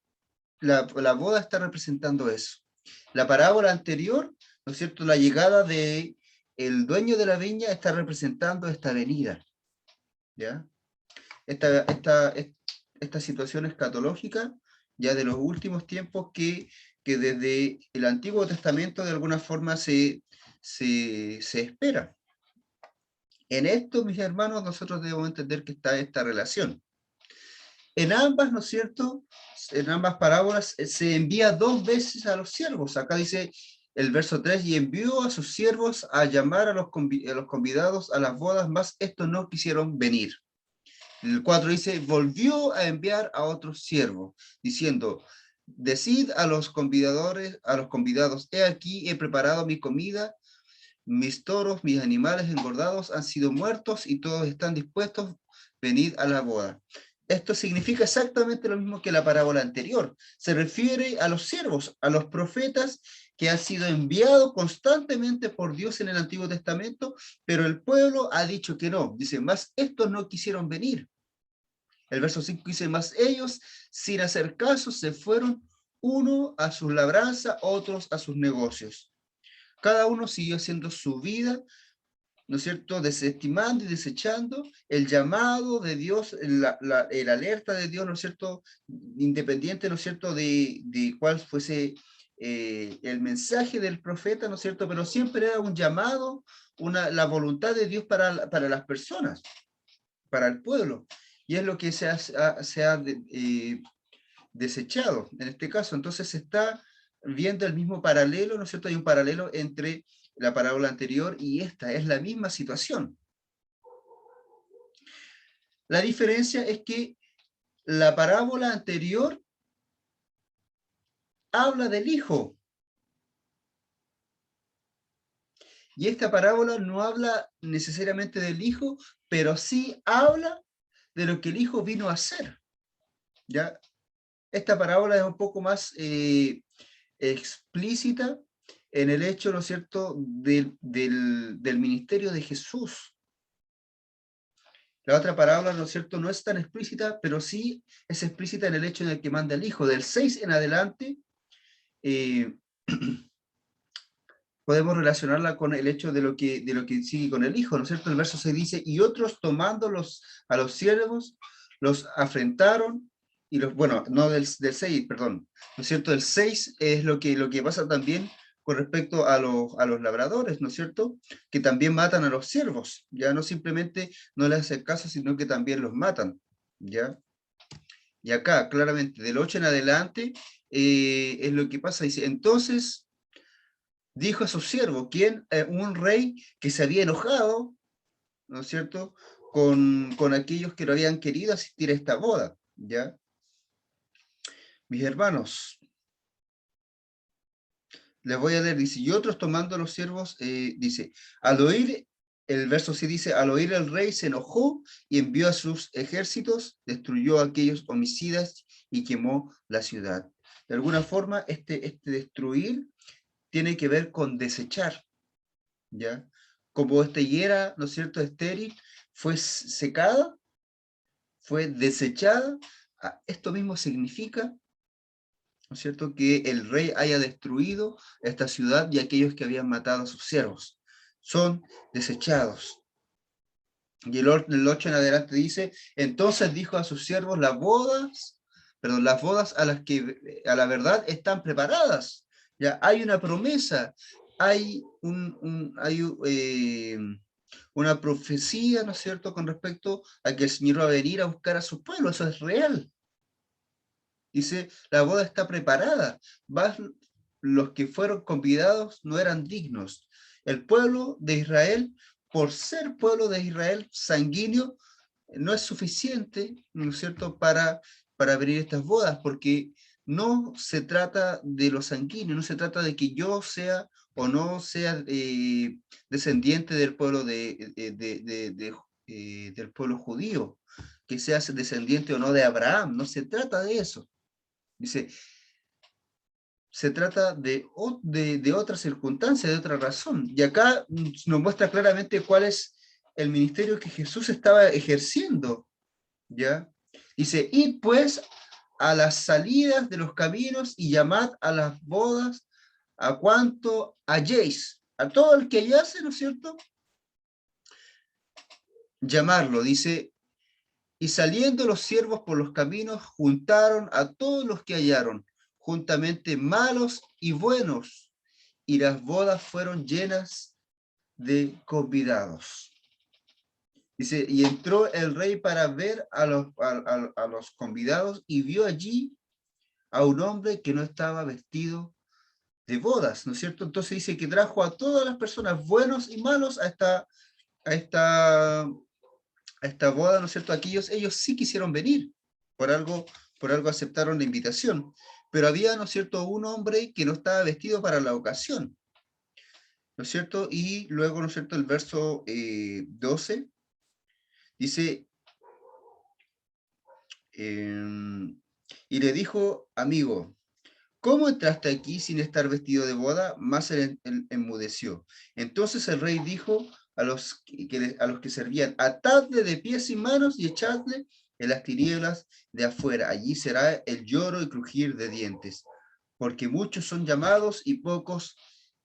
la boda está representando eso. La parábola anterior, ¿no es cierto?, la llegada de el dueño de la viña está representando esta venida, ¿ya? Esta situación escatológica, ya de los últimos tiempos que desde el Antiguo Testamento de alguna forma se espera. En esto, mis hermanos, nosotros debemos entender que está esta relación. En ambas, ¿no es cierto?, en ambas parábolas se envía 2 veces a los siervos. Acá dice el verso 3, y envió a sus siervos a llamar a los convidados a las bodas, mas estos no quisieron venir. El 4 dice, volvió a enviar a otros siervos, diciendo, decid a los convidados, he aquí, he preparado mi comida, mis toros, mis animales engordados han sido muertos y todos están dispuestos, venid a la boda. Esto significa exactamente lo mismo que la parábola anterior. Se refiere a los siervos, a los profetas que han sido enviados constantemente por Dios en el Antiguo Testamento, pero el pueblo ha dicho que no. Dice, más estos no quisieron venir. El verso 5 dice, más ellos, sin hacer caso, se fueron, uno a su labranza, otros a sus negocios. Cada uno siguió haciendo su vida, ¿no es cierto?, desestimando y desechando el llamado de Dios, el alerta de Dios, ¿no es cierto?, independiente, ¿no es cierto?, de cuál fuese el mensaje del profeta, ¿no es cierto?, pero siempre era un llamado, la voluntad de Dios para las personas, para el pueblo, y es lo que se ha desechado en este caso. Entonces se está viendo el mismo paralelo, ¿no es cierto?, hay un paralelo entre la parábola anterior y esta, es la misma situación. La diferencia es que la parábola anterior habla del hijo. Y esta parábola no habla necesariamente del hijo, pero sí habla de lo que el hijo vino a hacer. ¿Ya? Esta parábola es un poco más explícita en el hecho, ¿no es cierto?, del ministerio de Jesús. La otra parábola, ¿no es cierto?, no es tan explícita, pero sí es explícita en el hecho de que manda el Hijo. Del 6 en adelante, podemos relacionarla con el hecho de lo que sigue con el Hijo, ¿no es cierto? El verso 6 dice, y otros tomando a los siervos, los afrentaron, y bueno, no del 6, perdón, ¿no es cierto? El 6 es lo que pasa también con respecto a los labradores, ¿no es cierto? Que también matan a los siervos, ya no simplemente no les hacen caso, sino que también los matan, ¿ya? Y acá, claramente, del 8 en adelante, es lo que pasa, dice, entonces dijo a sus siervos, un rey que se había enojado, ¿no es cierto?, con aquellos que no habían querido asistir a esta boda, ¿ya? Mis hermanos, les voy a leer, dice, y otros tomando a los siervos, dice, al oír, el verso sí dice, al oír el rey se enojó y envió a sus ejércitos, destruyó a aquellos homicidas y quemó la ciudad. De alguna forma, este destruir tiene que ver con desechar, ¿ya? Como esta higuera, ¿no es cierto?, estéril, fue secada, fue desechada, esto mismo significa, ¿no es cierto?, que el rey haya destruido esta ciudad y aquellos que habían matado a sus siervos. Son desechados. Y el 8 en adelante dice, entonces dijo a sus siervos, las bodas a las que a la verdad están preparadas. Ya hay una promesa, hay una profecía, ¿no es cierto?, con respecto a que el Señor va a venir a buscar a su pueblo, eso es real. Dice, la boda está preparada, los que fueron convidados no eran dignos. El pueblo de Israel, por ser pueblo de Israel sanguíneo, no es suficiente, ¿no es cierto?, para abrir estas bodas, porque no se trata de lo sanguíneo, no se trata de que yo sea o no sea descendiente del pueblo del pueblo judío, que sea descendiente o no de Abraham, no se trata de eso. Dice, se trata de otra circunstancia, de otra razón. Y acá nos muestra claramente cuál es el ministerio que Jesús estaba ejerciendo, ¿ya? Dice, id pues a las salidas de los caminos y llamad a las bodas a cuanto halléis. A todo el que hallase, ¿no es cierto?, llamarlo. Dice, y saliendo los siervos por los caminos, juntaron a todos los que hallaron, juntamente malos y buenos, y las bodas fueron llenas de convidados. Dice, y entró el rey para ver a los convidados y vio allí a un hombre que no estaba vestido de bodas, ¿no es cierto? Entonces dice que trajo a todas las personas, buenos y malos, a esta boda, ¿no es cierto? Ellos sí quisieron venir, por algo aceptaron la invitación, pero había, ¿no es cierto?, un hombre que no estaba vestido para la ocasión, ¿no es cierto? Y luego, ¿no es cierto?, el verso 12 dice, y le dijo, amigo, ¿cómo entraste aquí sin estar vestido de boda? Mas él enmudeció. Entonces el rey dijo a los que servían, atadle de pies y manos y echadle en las tinieblas de afuera. Allí será el lloro y crujir de dientes, porque muchos son llamados y pocos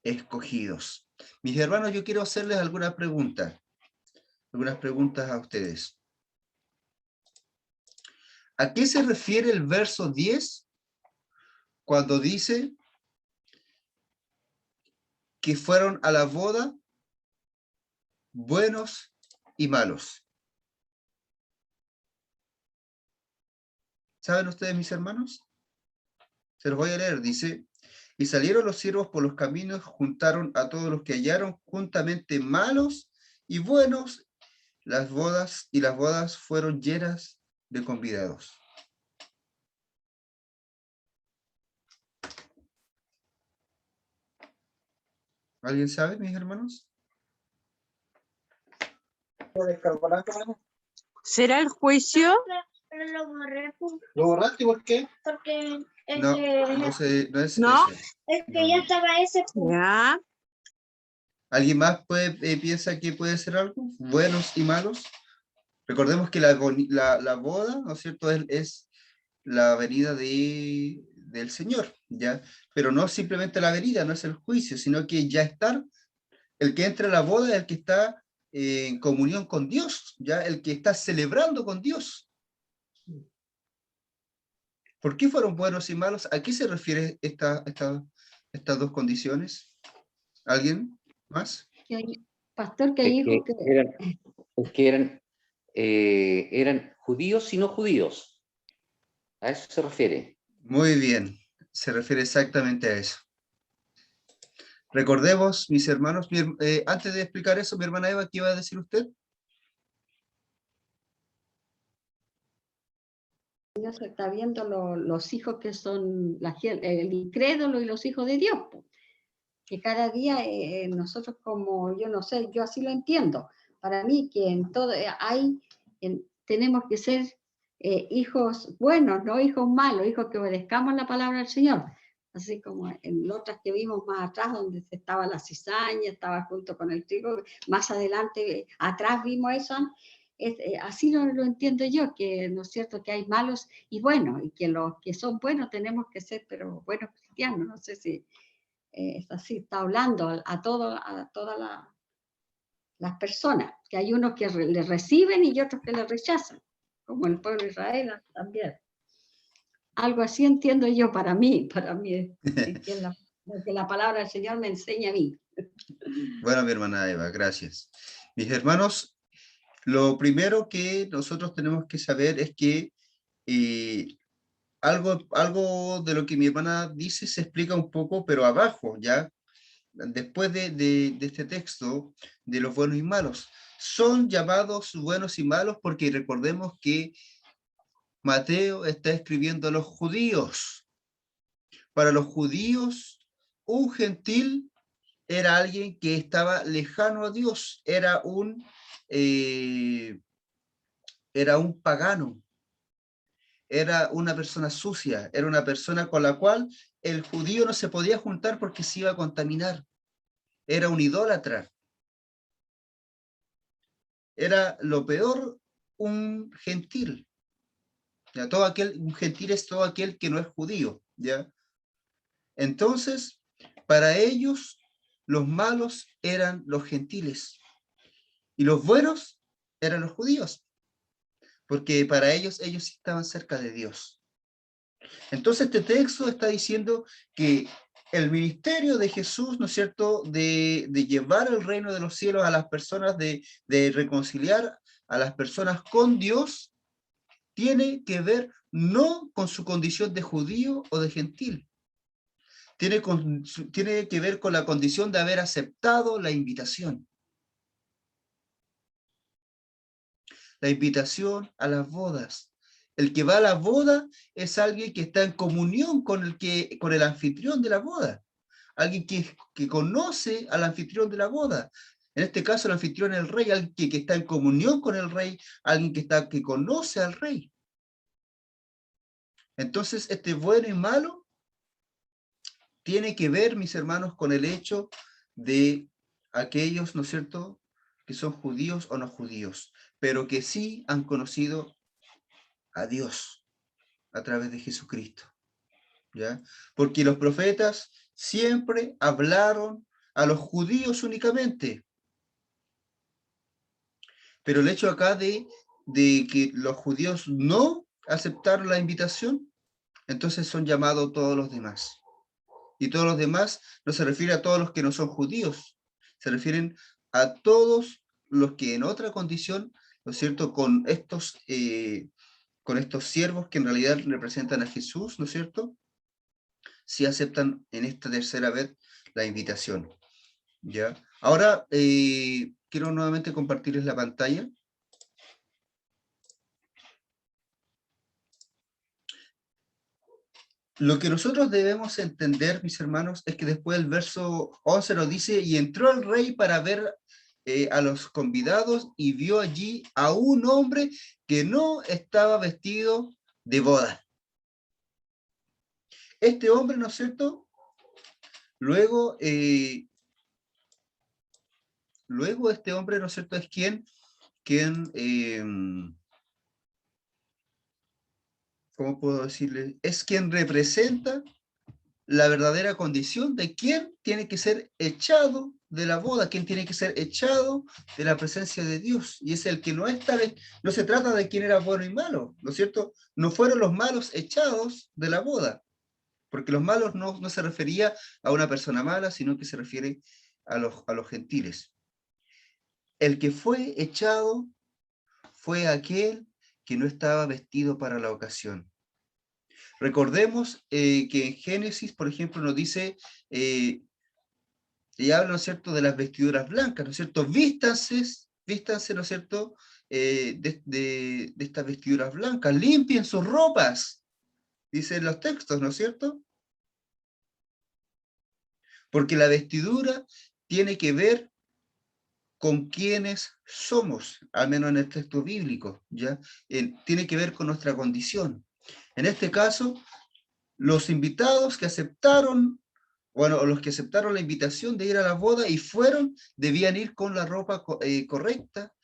escogidos. Mis hermanos, yo quiero hacerles algunas preguntas a ustedes. ¿A qué se refiere el verso 10 cuando dice que fueron a la boda buenos y malos? ¿Saben ustedes, mis hermanos? Se los voy a leer, dice, y salieron los siervos por los caminos, juntaron a todos los que hallaron, juntamente malos y buenos, las bodas fueron llenas de convidados. ¿Alguien sabe, mis hermanos?
¿Será el juicio?
Lo borré.
¿Lo borraste por qué?
Porque
No es
¿No?
eso.
es que ya estaba ese.
Ya.
¿Alguien más piensa que puede ser algo? ¿Buenos y malos? Recordemos que la boda, ¿no es cierto?, es la venida del Señor, ¿ya? Pero no simplemente la venida, no es el juicio, sino que ya el que entra a la boda es el que está en comunión con Dios, ¿ya? El que está celebrando con Dios. ¿Por qué fueron buenos y malos? ¿A qué se refiere estas dos condiciones? ¿Alguien más?
Pastor, que hay
Es que
hijos que...
eran judíos y no judíos. A eso se refiere.
Muy bien, se refiere exactamente a eso. Recordemos, mis hermanos, antes de explicar eso, mi hermana Eva, ¿qué iba a decir usted?
Se está viendo los hijos que son el incrédulo y los hijos de Dios, po. Que cada día nosotros como, yo no sé, yo así lo entiendo. Para mí que en todo tenemos que ser hijos buenos, no hijos malos, hijos que obedezcamos la palabra del Señor. Así como en otras que vimos más atrás, donde estaba la cizaña, estaba junto con el trigo, más adelante, atrás vimos eso. Así lo entiendo yo, que no es cierto que hay malos y buenos, y que los que son buenos tenemos que ser, pero buenos cristianos. No sé si es así, está hablando a todas las personas, que hay unos que le reciben y otros que le rechazan, como el pueblo de Israel también. Algo así entiendo yo para mí es lo que la palabra del Señor me enseña a mí.
Bueno, mi hermana Eva, gracias. Mis hermanos, lo primero que nosotros tenemos que saber es que algo de lo que mi hermana dice se explica un poco, pero abajo, ¿ya? Después de este texto, de los buenos y malos. Son llamados buenos y malos porque recordemos que Mateo está escribiendo a los judíos. Para los judíos, un gentil era alguien que estaba lejano a Dios, era un pagano, era una persona sucia, era una persona con la cual el judío no se podía juntar porque se iba a contaminar, era un idólatra. Era lo peor un gentil. ¿Ya? Un gentil es todo aquel que no es judío, ¿ya? Entonces, para ellos, los malos eran los gentiles y los buenos eran los judíos, porque para ellos estaban cerca de Dios. Entonces, este texto está diciendo que el ministerio de Jesús, ¿no es cierto?, de llevar el reino de los cielos a las personas, de reconciliar a las personas con Dios, tiene que ver no con su condición de judío o de gentil. Tiene que ver con la condición de haber aceptado la invitación. La invitación a las bodas. El que va a la boda es alguien que está en comunión con el anfitrión de la boda. Alguien que conoce al anfitrión de la boda. En este caso, el anfitrión es el rey, alguien que está en comunión con el rey, alguien que conoce al rey. Entonces, este bueno y malo tiene que ver, mis hermanos, con el hecho de aquellos, ¿no es cierto?, que son judíos o no judíos, pero que sí han conocido a Dios a través de Jesucristo, ¿ya? Porque los profetas siempre hablaron a los judíos únicamente. Pero el hecho acá de que los judíos no aceptaron la invitación, entonces son llamados todos los demás. Y todos los demás no se refiere a todos los que no son judíos, se refieren a todos los que en otra condición, ¿no es cierto?, con estos siervos que en realidad representan a Jesús, ¿no es cierto?, sí aceptan en esta tercera vez la invitación, ¿ya? Ahora, quiero nuevamente compartirles la pantalla. Lo que nosotros debemos entender, mis hermanos, es que después el verso 11 nos dice, y entró el rey para ver a los convidados y vio allí a un hombre que no estaba vestido de boda. Este hombre, ¿no es cierto? Luego este hombre, ¿no es cierto?, es quien ¿cómo puedo decirle? Es quien representa la verdadera condición de quién tiene que ser echado de la boda, quién tiene que ser echado de la presencia de Dios. Y es el que no se trata de quién era bueno y malo, ¿no es cierto? No fueron los malos echados de la boda, porque los malos no se refería a una persona mala, sino que se refiere a los gentiles. El que fue echado fue aquel que no estaba vestido para la ocasión. Recordemos que en Génesis, por ejemplo, nos dice, y habla, ¿no es cierto?, de las vestiduras blancas, ¿no es cierto? Vístanse, ¿no es cierto?, de estas vestiduras blancas, limpien sus ropas, dicen los textos, ¿no es cierto? Porque la vestidura tiene que ver con quienes somos, al menos en el texto bíblico, ¿ya? Tiene que ver con nuestra condición. En este caso, los invitados que aceptaron, bueno, los que aceptaron la invitación de ir a la boda y fueron, debían ir con la ropa correcta,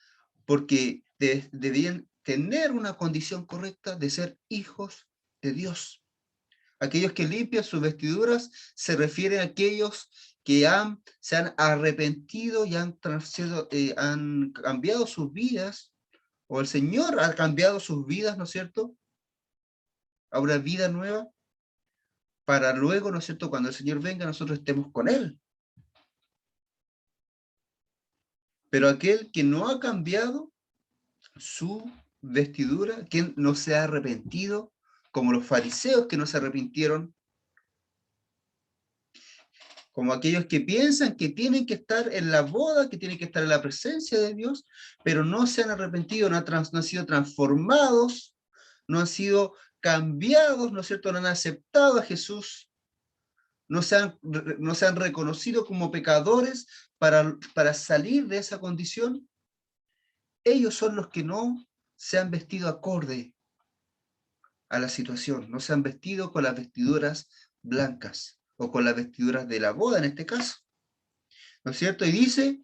porque debían tener una condición correcta de ser hijos de Dios. Aquellos que limpian sus vestiduras se refieren a aquellos que se han arrepentido y han cambiado sus vidas, o el Señor ha cambiado sus vidas, ¿no es cierto?, a una vida nueva, para luego, ¿no es cierto?, cuando el Señor venga, nosotros estemos con Él. Pero aquel que no ha cambiado su vestidura, que no se ha arrepentido, como los fariseos que no se arrepintieron, como aquellos que piensan que tienen que estar en la boda, que tienen que estar en la presencia de Dios, pero no se han arrepentido, no han sido transformados, no han sido cambiados, ¿no es cierto?, no han aceptado a Jesús, no se han reconocido como pecadores para salir de esa condición. Ellos son los que no se han vestido acorde a la situación, no se han vestido con las vestiduras blancas, o con las vestiduras de la boda en este caso, ¿no es cierto? Y dice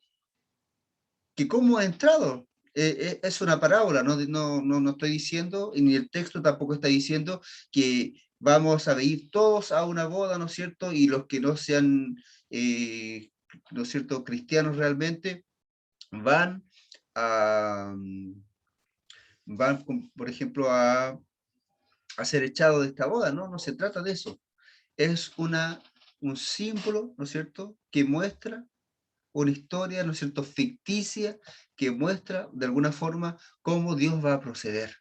que cómo ha entrado. Es una parábola, no estoy diciendo, y ni el texto tampoco está diciendo que vamos a ir todos a una boda, ¿no es cierto? Y los que no sean, ¿no es cierto?, cristianos realmente, van, por ejemplo, a ser echados de esta boda, ¿no? No se trata de eso. Es un símbolo, ¿no es cierto?, que muestra una historia, ¿no es cierto?, ficticia, que muestra de alguna forma cómo Dios va a proceder.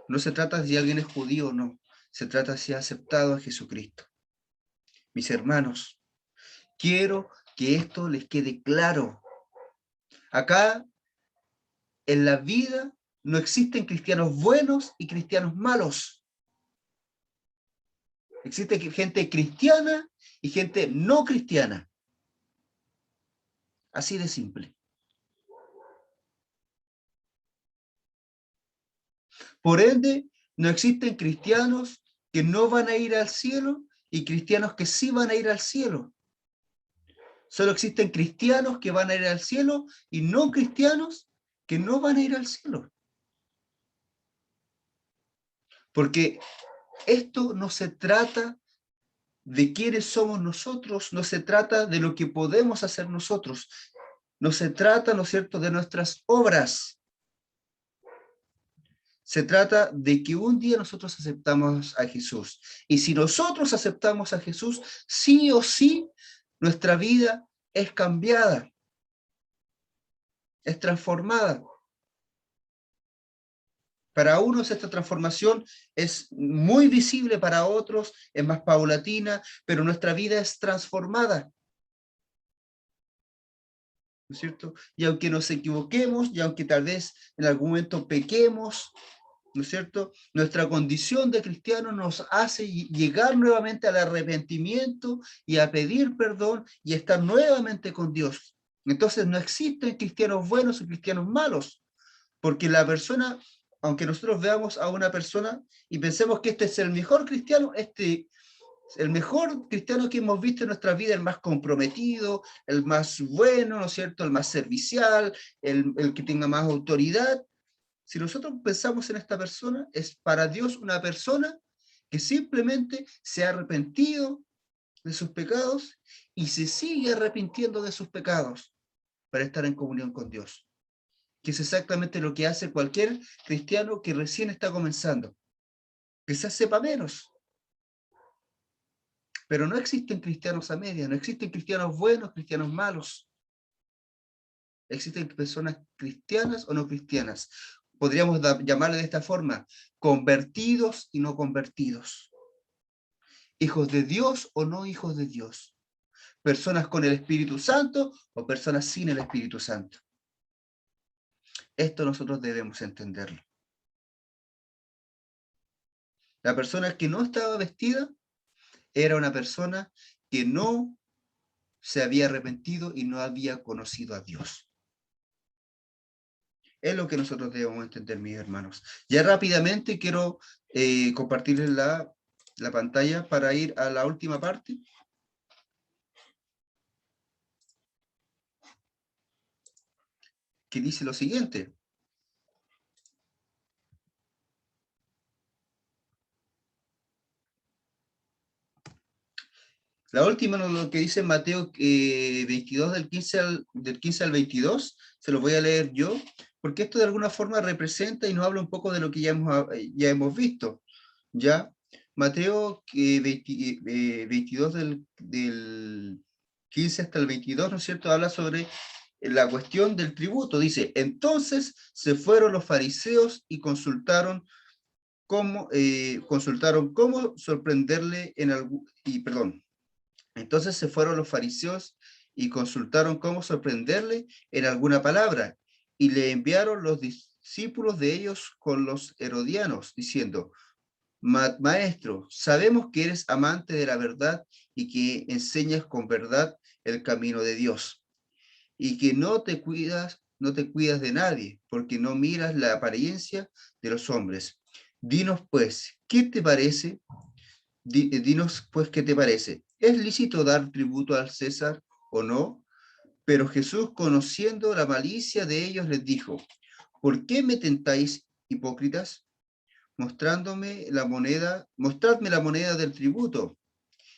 No se trata de si alguien es judío o no, se trata de si ha aceptado a Jesucristo. Mis hermanos, quiero que esto les quede claro. Acá, en la vida, no existen cristianos buenos y cristianos malos. Existe gente cristiana y gente no cristiana. Así de simple. Por ende, no existen cristianos que no van a ir al cielo y cristianos que sí van a ir al cielo. Solo existen cristianos que van a ir al cielo y no cristianos que no van a ir al cielo. Porque esto no se trata de quiénes somos nosotros, no se trata de lo que podemos hacer nosotros, no se trata, ¿no es cierto?, de nuestras obras. Se trata de que un día nosotros aceptamos a Jesús. Y si nosotros aceptamos a Jesús, sí o sí, nuestra vida es cambiada, es transformada. Para unos esta transformación es muy visible, para otros es más paulatina, pero nuestra vida es transformada. ¿No es cierto? Y aunque nos equivoquemos, y aunque tal vez en algún momento pequemos, ¿no es cierto?, nuestra condición de cristiano nos hace llegar nuevamente al arrepentimiento y a pedir perdón y a estar nuevamente con Dios. Entonces no existen cristianos buenos y cristianos malos, porque la persona, aunque nosotros veamos a una persona y pensemos que este es el mejor cristiano, el mejor cristiano que hemos visto en nuestra vida, el más comprometido, el más bueno, ¿no es cierto?, el más servicial, el que tenga más autoridad. Si nosotros pensamos en esta persona, es para Dios una persona que simplemente se ha arrepentido de sus pecados y se sigue arrepintiendo de sus pecados para estar en comunión con Dios, que es exactamente lo que hace cualquier cristiano que recién está comenzando. Quizás sepa menos, Pero no existen cristianos a medias, no existen cristianos buenos, cristianos malos. Existen personas cristianas o no cristianas. Podríamos llamarle de esta forma, convertidos y no convertidos. Hijos de Dios o no hijos de Dios. Personas con el Espíritu Santo o personas sin el Espíritu Santo. Esto nosotros debemos entenderlo. La persona que no estaba vestida era una persona que no se había arrepentido y no había conocido a Dios. Es lo que nosotros debemos entender, mis hermanos. Ya rápidamente quiero compartirles la pantalla para ir a la última parte. Que dice lo siguiente. La última, lo que dice Mateo 22, del 15 al 22, se lo voy a leer yo, porque esto de alguna forma representa y nos habla un poco de lo que ya hemos visto. ¿Ya? Mateo 22 del 15 hasta el 22, ¿no es cierto? Habla sobre la cuestión del tributo. Dice, entonces se fueron los fariseos y consultaron cómo sorprenderle Entonces se fueron los fariseos y consultaron cómo sorprenderle en alguna palabra, y le enviaron los discípulos de ellos con los herodianos, diciendo, Maestro, sabemos que eres amante de la verdad y que enseñas con verdad el camino de Dios, y que no te cuidas de nadie, porque no miras la apariencia de los hombres. Dinos pues, ¿qué te parece? Dinos pues, ¿qué te parece? ¿Es lícito dar tributo al César o no? Pero Jesús, conociendo la malicia de ellos, les dijo, ¿por qué me tentáis, hipócritas? Mostradme la moneda del tributo.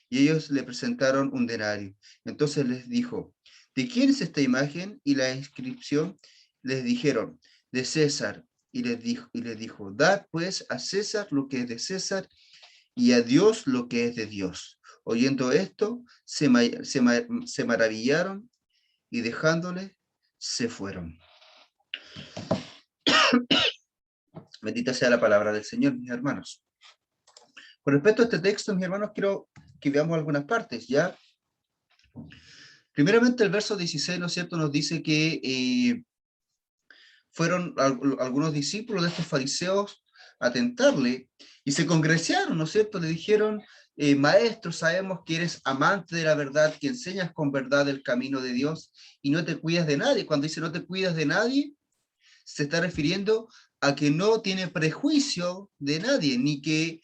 Y ellos le presentaron un denario. Entonces les dijo, ¿de quién es esta imagen y la inscripción? Les dijeron, de César. Y les dijo, dad pues a César lo que es de César y a Dios lo que es de Dios. Oyendo esto, se maravillaron y dejándole, se fueron. Bendita sea la palabra del Señor, mis hermanos. Con respecto a este texto, mis hermanos, quiero que veamos algunas partes, ¿ya? Primeramente, el verso 16, ¿no es cierto?, nos dice que fueron algunos discípulos de estos fariseos a tentarle y se congresaron, ¿no es cierto? Le dijeron, Maestro, sabemos que eres amante de la verdad, que enseñas con verdad el camino de Dios y no te cuidas de nadie. Cuando dice no te cuidas de nadie, se está refiriendo a que no tiene prejuicio de nadie, ni que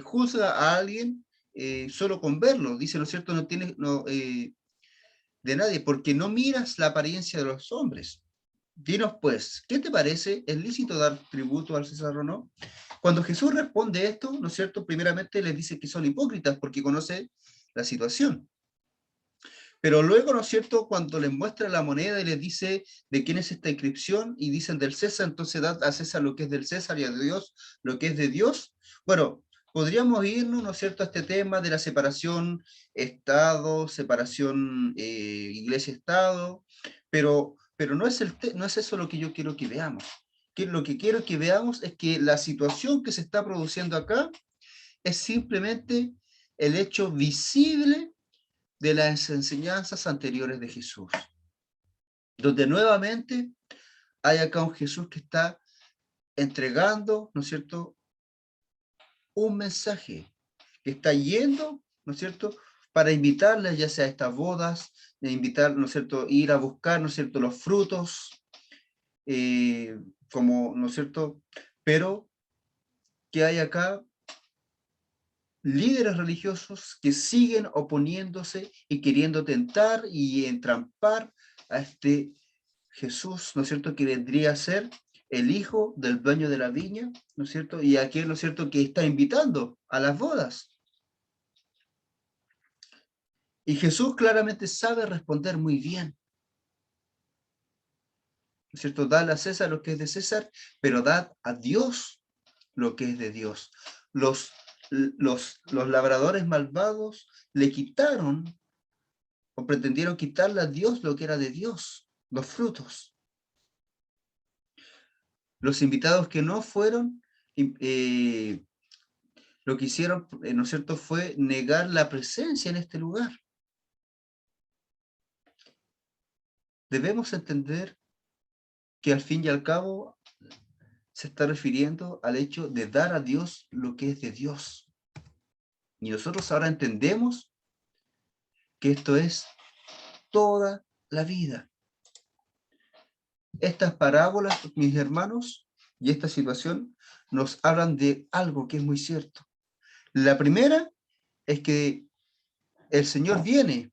juzga a alguien solo con verlo. Dice, ¿no es cierto?, no tiene de nadie, porque no miras la apariencia de los hombres. Dinos pues, ¿qué te parece? ¿Es lícito dar tributo al César o no? Cuando Jesús responde esto, ¿no es cierto?, primeramente les dice que son hipócritas porque conoce la situación. Pero luego, ¿no es cierto?, cuando les muestra la moneda y les dice de quién es esta inscripción y dicen del César, entonces dad a César lo que es del César y a Dios lo que es de Dios. Bueno, podríamos irnos, ¿no es cierto?, a este tema de la separación Estado, separación Iglesia-Estado, pero no es eso lo que yo quiero que veamos. Lo que quiero que veamos es que la situación que se está produciendo acá es simplemente el hecho visible de las enseñanzas anteriores de Jesús, donde nuevamente hay acá un Jesús que está entregando, ¿no es cierto?, un mensaje, que está yendo, ¿no es cierto?, para invitarles ya sea a estas bodas, de invitar, ¿no es cierto?, ir a buscar, ¿no es cierto?, los frutos, como, ¿no es cierto?, pero que hay acá líderes religiosos que siguen oponiéndose y queriendo tentar y entrampar a este Jesús, ¿no es cierto?, que vendría a ser el hijo del dueño de la viña, ¿no es cierto?, y aquel, ¿no es cierto?, que está invitando a las bodas. Y Jesús claramente sabe responder muy bien, ¿no es cierto?, dad a César lo que es de César, pero dad a Dios lo que es de Dios. los labradores malvados le quitaron o pretendieron quitarle a Dios lo que era de Dios, los frutos. Los invitados que no fueron, lo que hicieron, ¿no es cierto?, fue negar la presencia en este lugar. Debemos entender que al fin y al cabo se está refiriendo al hecho de dar a Dios lo que es de Dios. Y nosotros ahora entendemos que esto es toda la vida. Estas parábolas, mis hermanos, y esta situación nos hablan de algo que es muy cierto. La primera es que el Señor viene.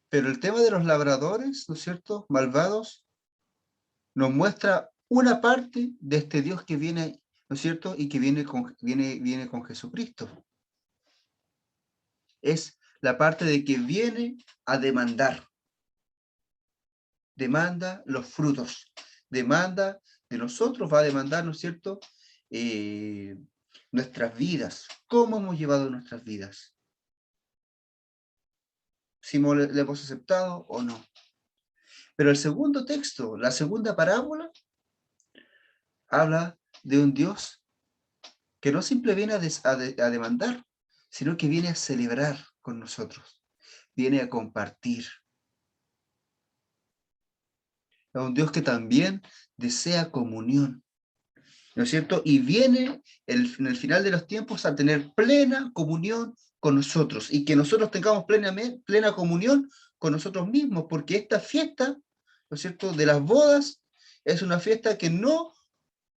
Pero el tema de los labradores, ¿no es cierto?, malvados, nos muestra una parte de este Dios que viene, ¿no es cierto?, y que viene con Jesucristo. Es la parte de que viene a demandar. Demanda los frutos. Demanda de nosotros, va a demandar, ¿no es cierto?, nuestras vidas. ¿Cómo hemos llevado nuestras vidas? Si le hemos aceptado o no. Pero el segundo texto, la segunda parábola, habla de un Dios que no simplemente viene a demandar, sino que viene a celebrar con nosotros, viene a compartir. Es un Dios que también desea comunión, ¿no es cierto? Y viene en el final de los tiempos a tener plena comunión con nosotros, y que nosotros tengamos plena comunión con nosotros mismos, porque esta fiesta, ¿no es cierto?, de las bodas, es una fiesta que no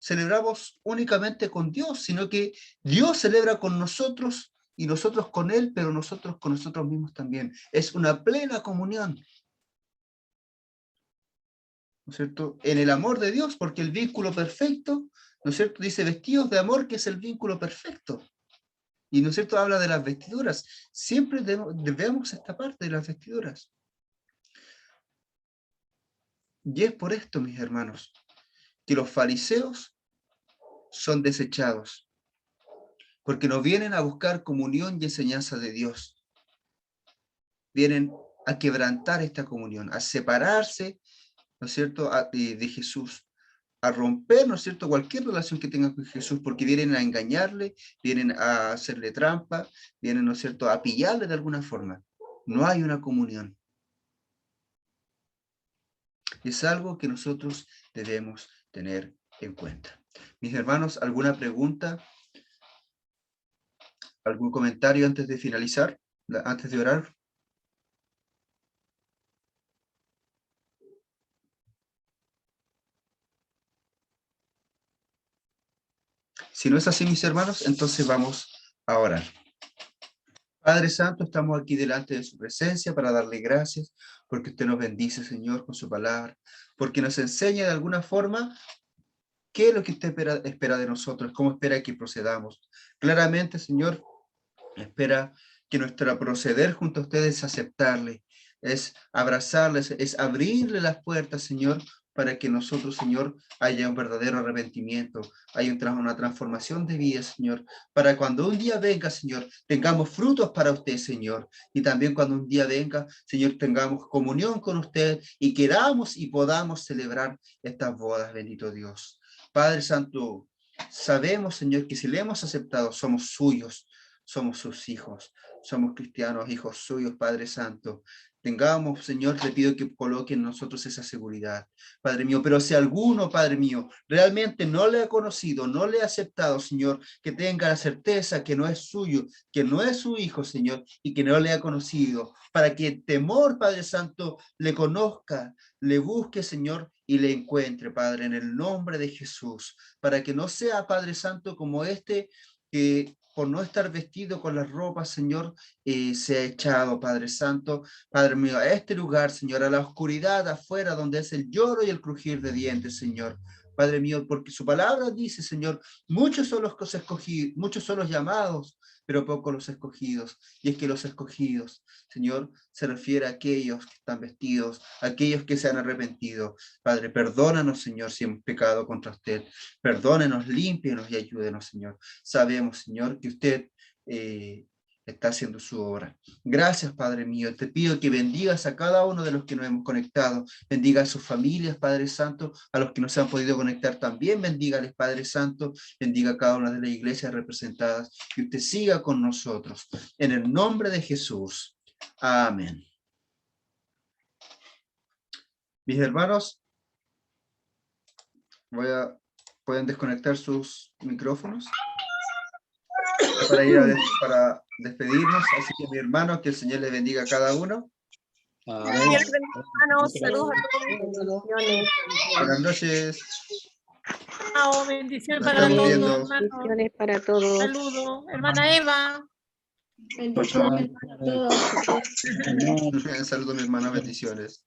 celebramos únicamente con Dios, sino que Dios celebra con nosotros y nosotros con Él, pero nosotros con nosotros mismos también. Es una plena comunión, ¿no es cierto?, en el amor de Dios, porque el vínculo perfecto, ¿no es cierto?, dice vestidos de amor, que es el vínculo perfecto. Y, ¿no es cierto?, habla de las vestiduras. Siempre debemos esta parte de las vestiduras. Y es por esto, mis hermanos, que los fariseos son desechados, porque no vienen a buscar comunión y enseñanza de Dios. Vienen a quebrantar esta comunión, a separarse, ¿no es cierto?, de Jesús, a romper, ¿no es cierto?, cualquier relación que tengan con Jesús, porque vienen a engañarle, vienen a hacerle trampa, vienen, ¿no es cierto?, a pillarle de alguna forma. No hay una comunión. Es algo que nosotros debemos tener en cuenta. Mis hermanos, ¿alguna pregunta? ¿Algún comentario antes de finalizar? Antes de orar. Si no es así, mis hermanos, entonces vamos a orar. Padre Santo, estamos aquí delante de su presencia para darle gracias, porque usted nos bendice, Señor, con su palabra, porque nos enseña de alguna forma qué es lo que usted espera de nosotros, cómo espera que procedamos. Claramente, Señor, espera que nuestro proceder junto a ustedes es aceptarle, es abrazarles, es abrirle las puertas, Señor, para que nosotros, Señor, haya un verdadero arrepentimiento, haya una transformación de vida, Señor, para cuando un día venga, Señor, tengamos frutos para usted, Señor, y también cuando un día venga, Señor, tengamos comunión con usted y queramos y podamos celebrar estas bodas, bendito Dios. Padre Santo, sabemos, Señor, que si le hemos aceptado, somos suyos, somos sus hijos, somos cristianos, hijos suyos, Padre Santo. Tengamos, Señor, te pido que coloque en nosotros esa seguridad, Padre mío. Pero si alguno, Padre mío, realmente no le ha conocido, no le ha aceptado, Señor, que tenga la certeza que no es suyo, que no es su hijo, Señor, y que no le ha conocido, para que el temor, Padre Santo, le conozca, le busque, Señor, y le encuentre, Padre, en el nombre de Jesús, para que no sea, Padre Santo, como que por no estar vestido con las ropas, Señor, se ha echado, Padre Santo, Padre mío, a este lugar, Señor, a la oscuridad afuera, donde es el lloro y el crujir de dientes, Señor. Padre mío, porque su palabra dice, Señor, muchos son los escogidos, muchos son los llamados, pero pocos los escogidos. Y es que los escogidos, Señor, se refiere a aquellos que están vestidos, a aquellos que se han arrepentido. Padre, perdónanos, Señor, si hemos pecado contra usted. Perdónenos, límpienos y ayúdenos, Señor. Sabemos, Señor, que usted está haciendo su obra. Gracias, Padre mío. Te pido que bendigas a cada uno de los que nos hemos conectado. Bendiga a sus familias, Padre Santo. A los que no se han podido conectar también, bendígales, Padre Santo. Bendiga a cada una de las iglesias representadas. Que usted siga con nosotros. En el nombre de Jesús. Amén. Mis hermanos, pueden desconectar sus micrófonos para despedirnos. Así que, mi hermano, que el Señor les bendiga a cada uno.
Amén.
Hermanos, saludos a todos.
Buenas noches.
Chao, bendiciones
Nos
para
estamos
todos,
viendo.
hermanos.
Bendiciones para todos.
Saludos. Hermana Eva.
Bendiciones para todos.
Saludos, mi hermana, bendiciones.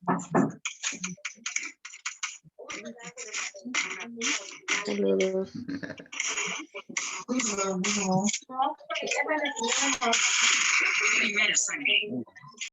Saludos.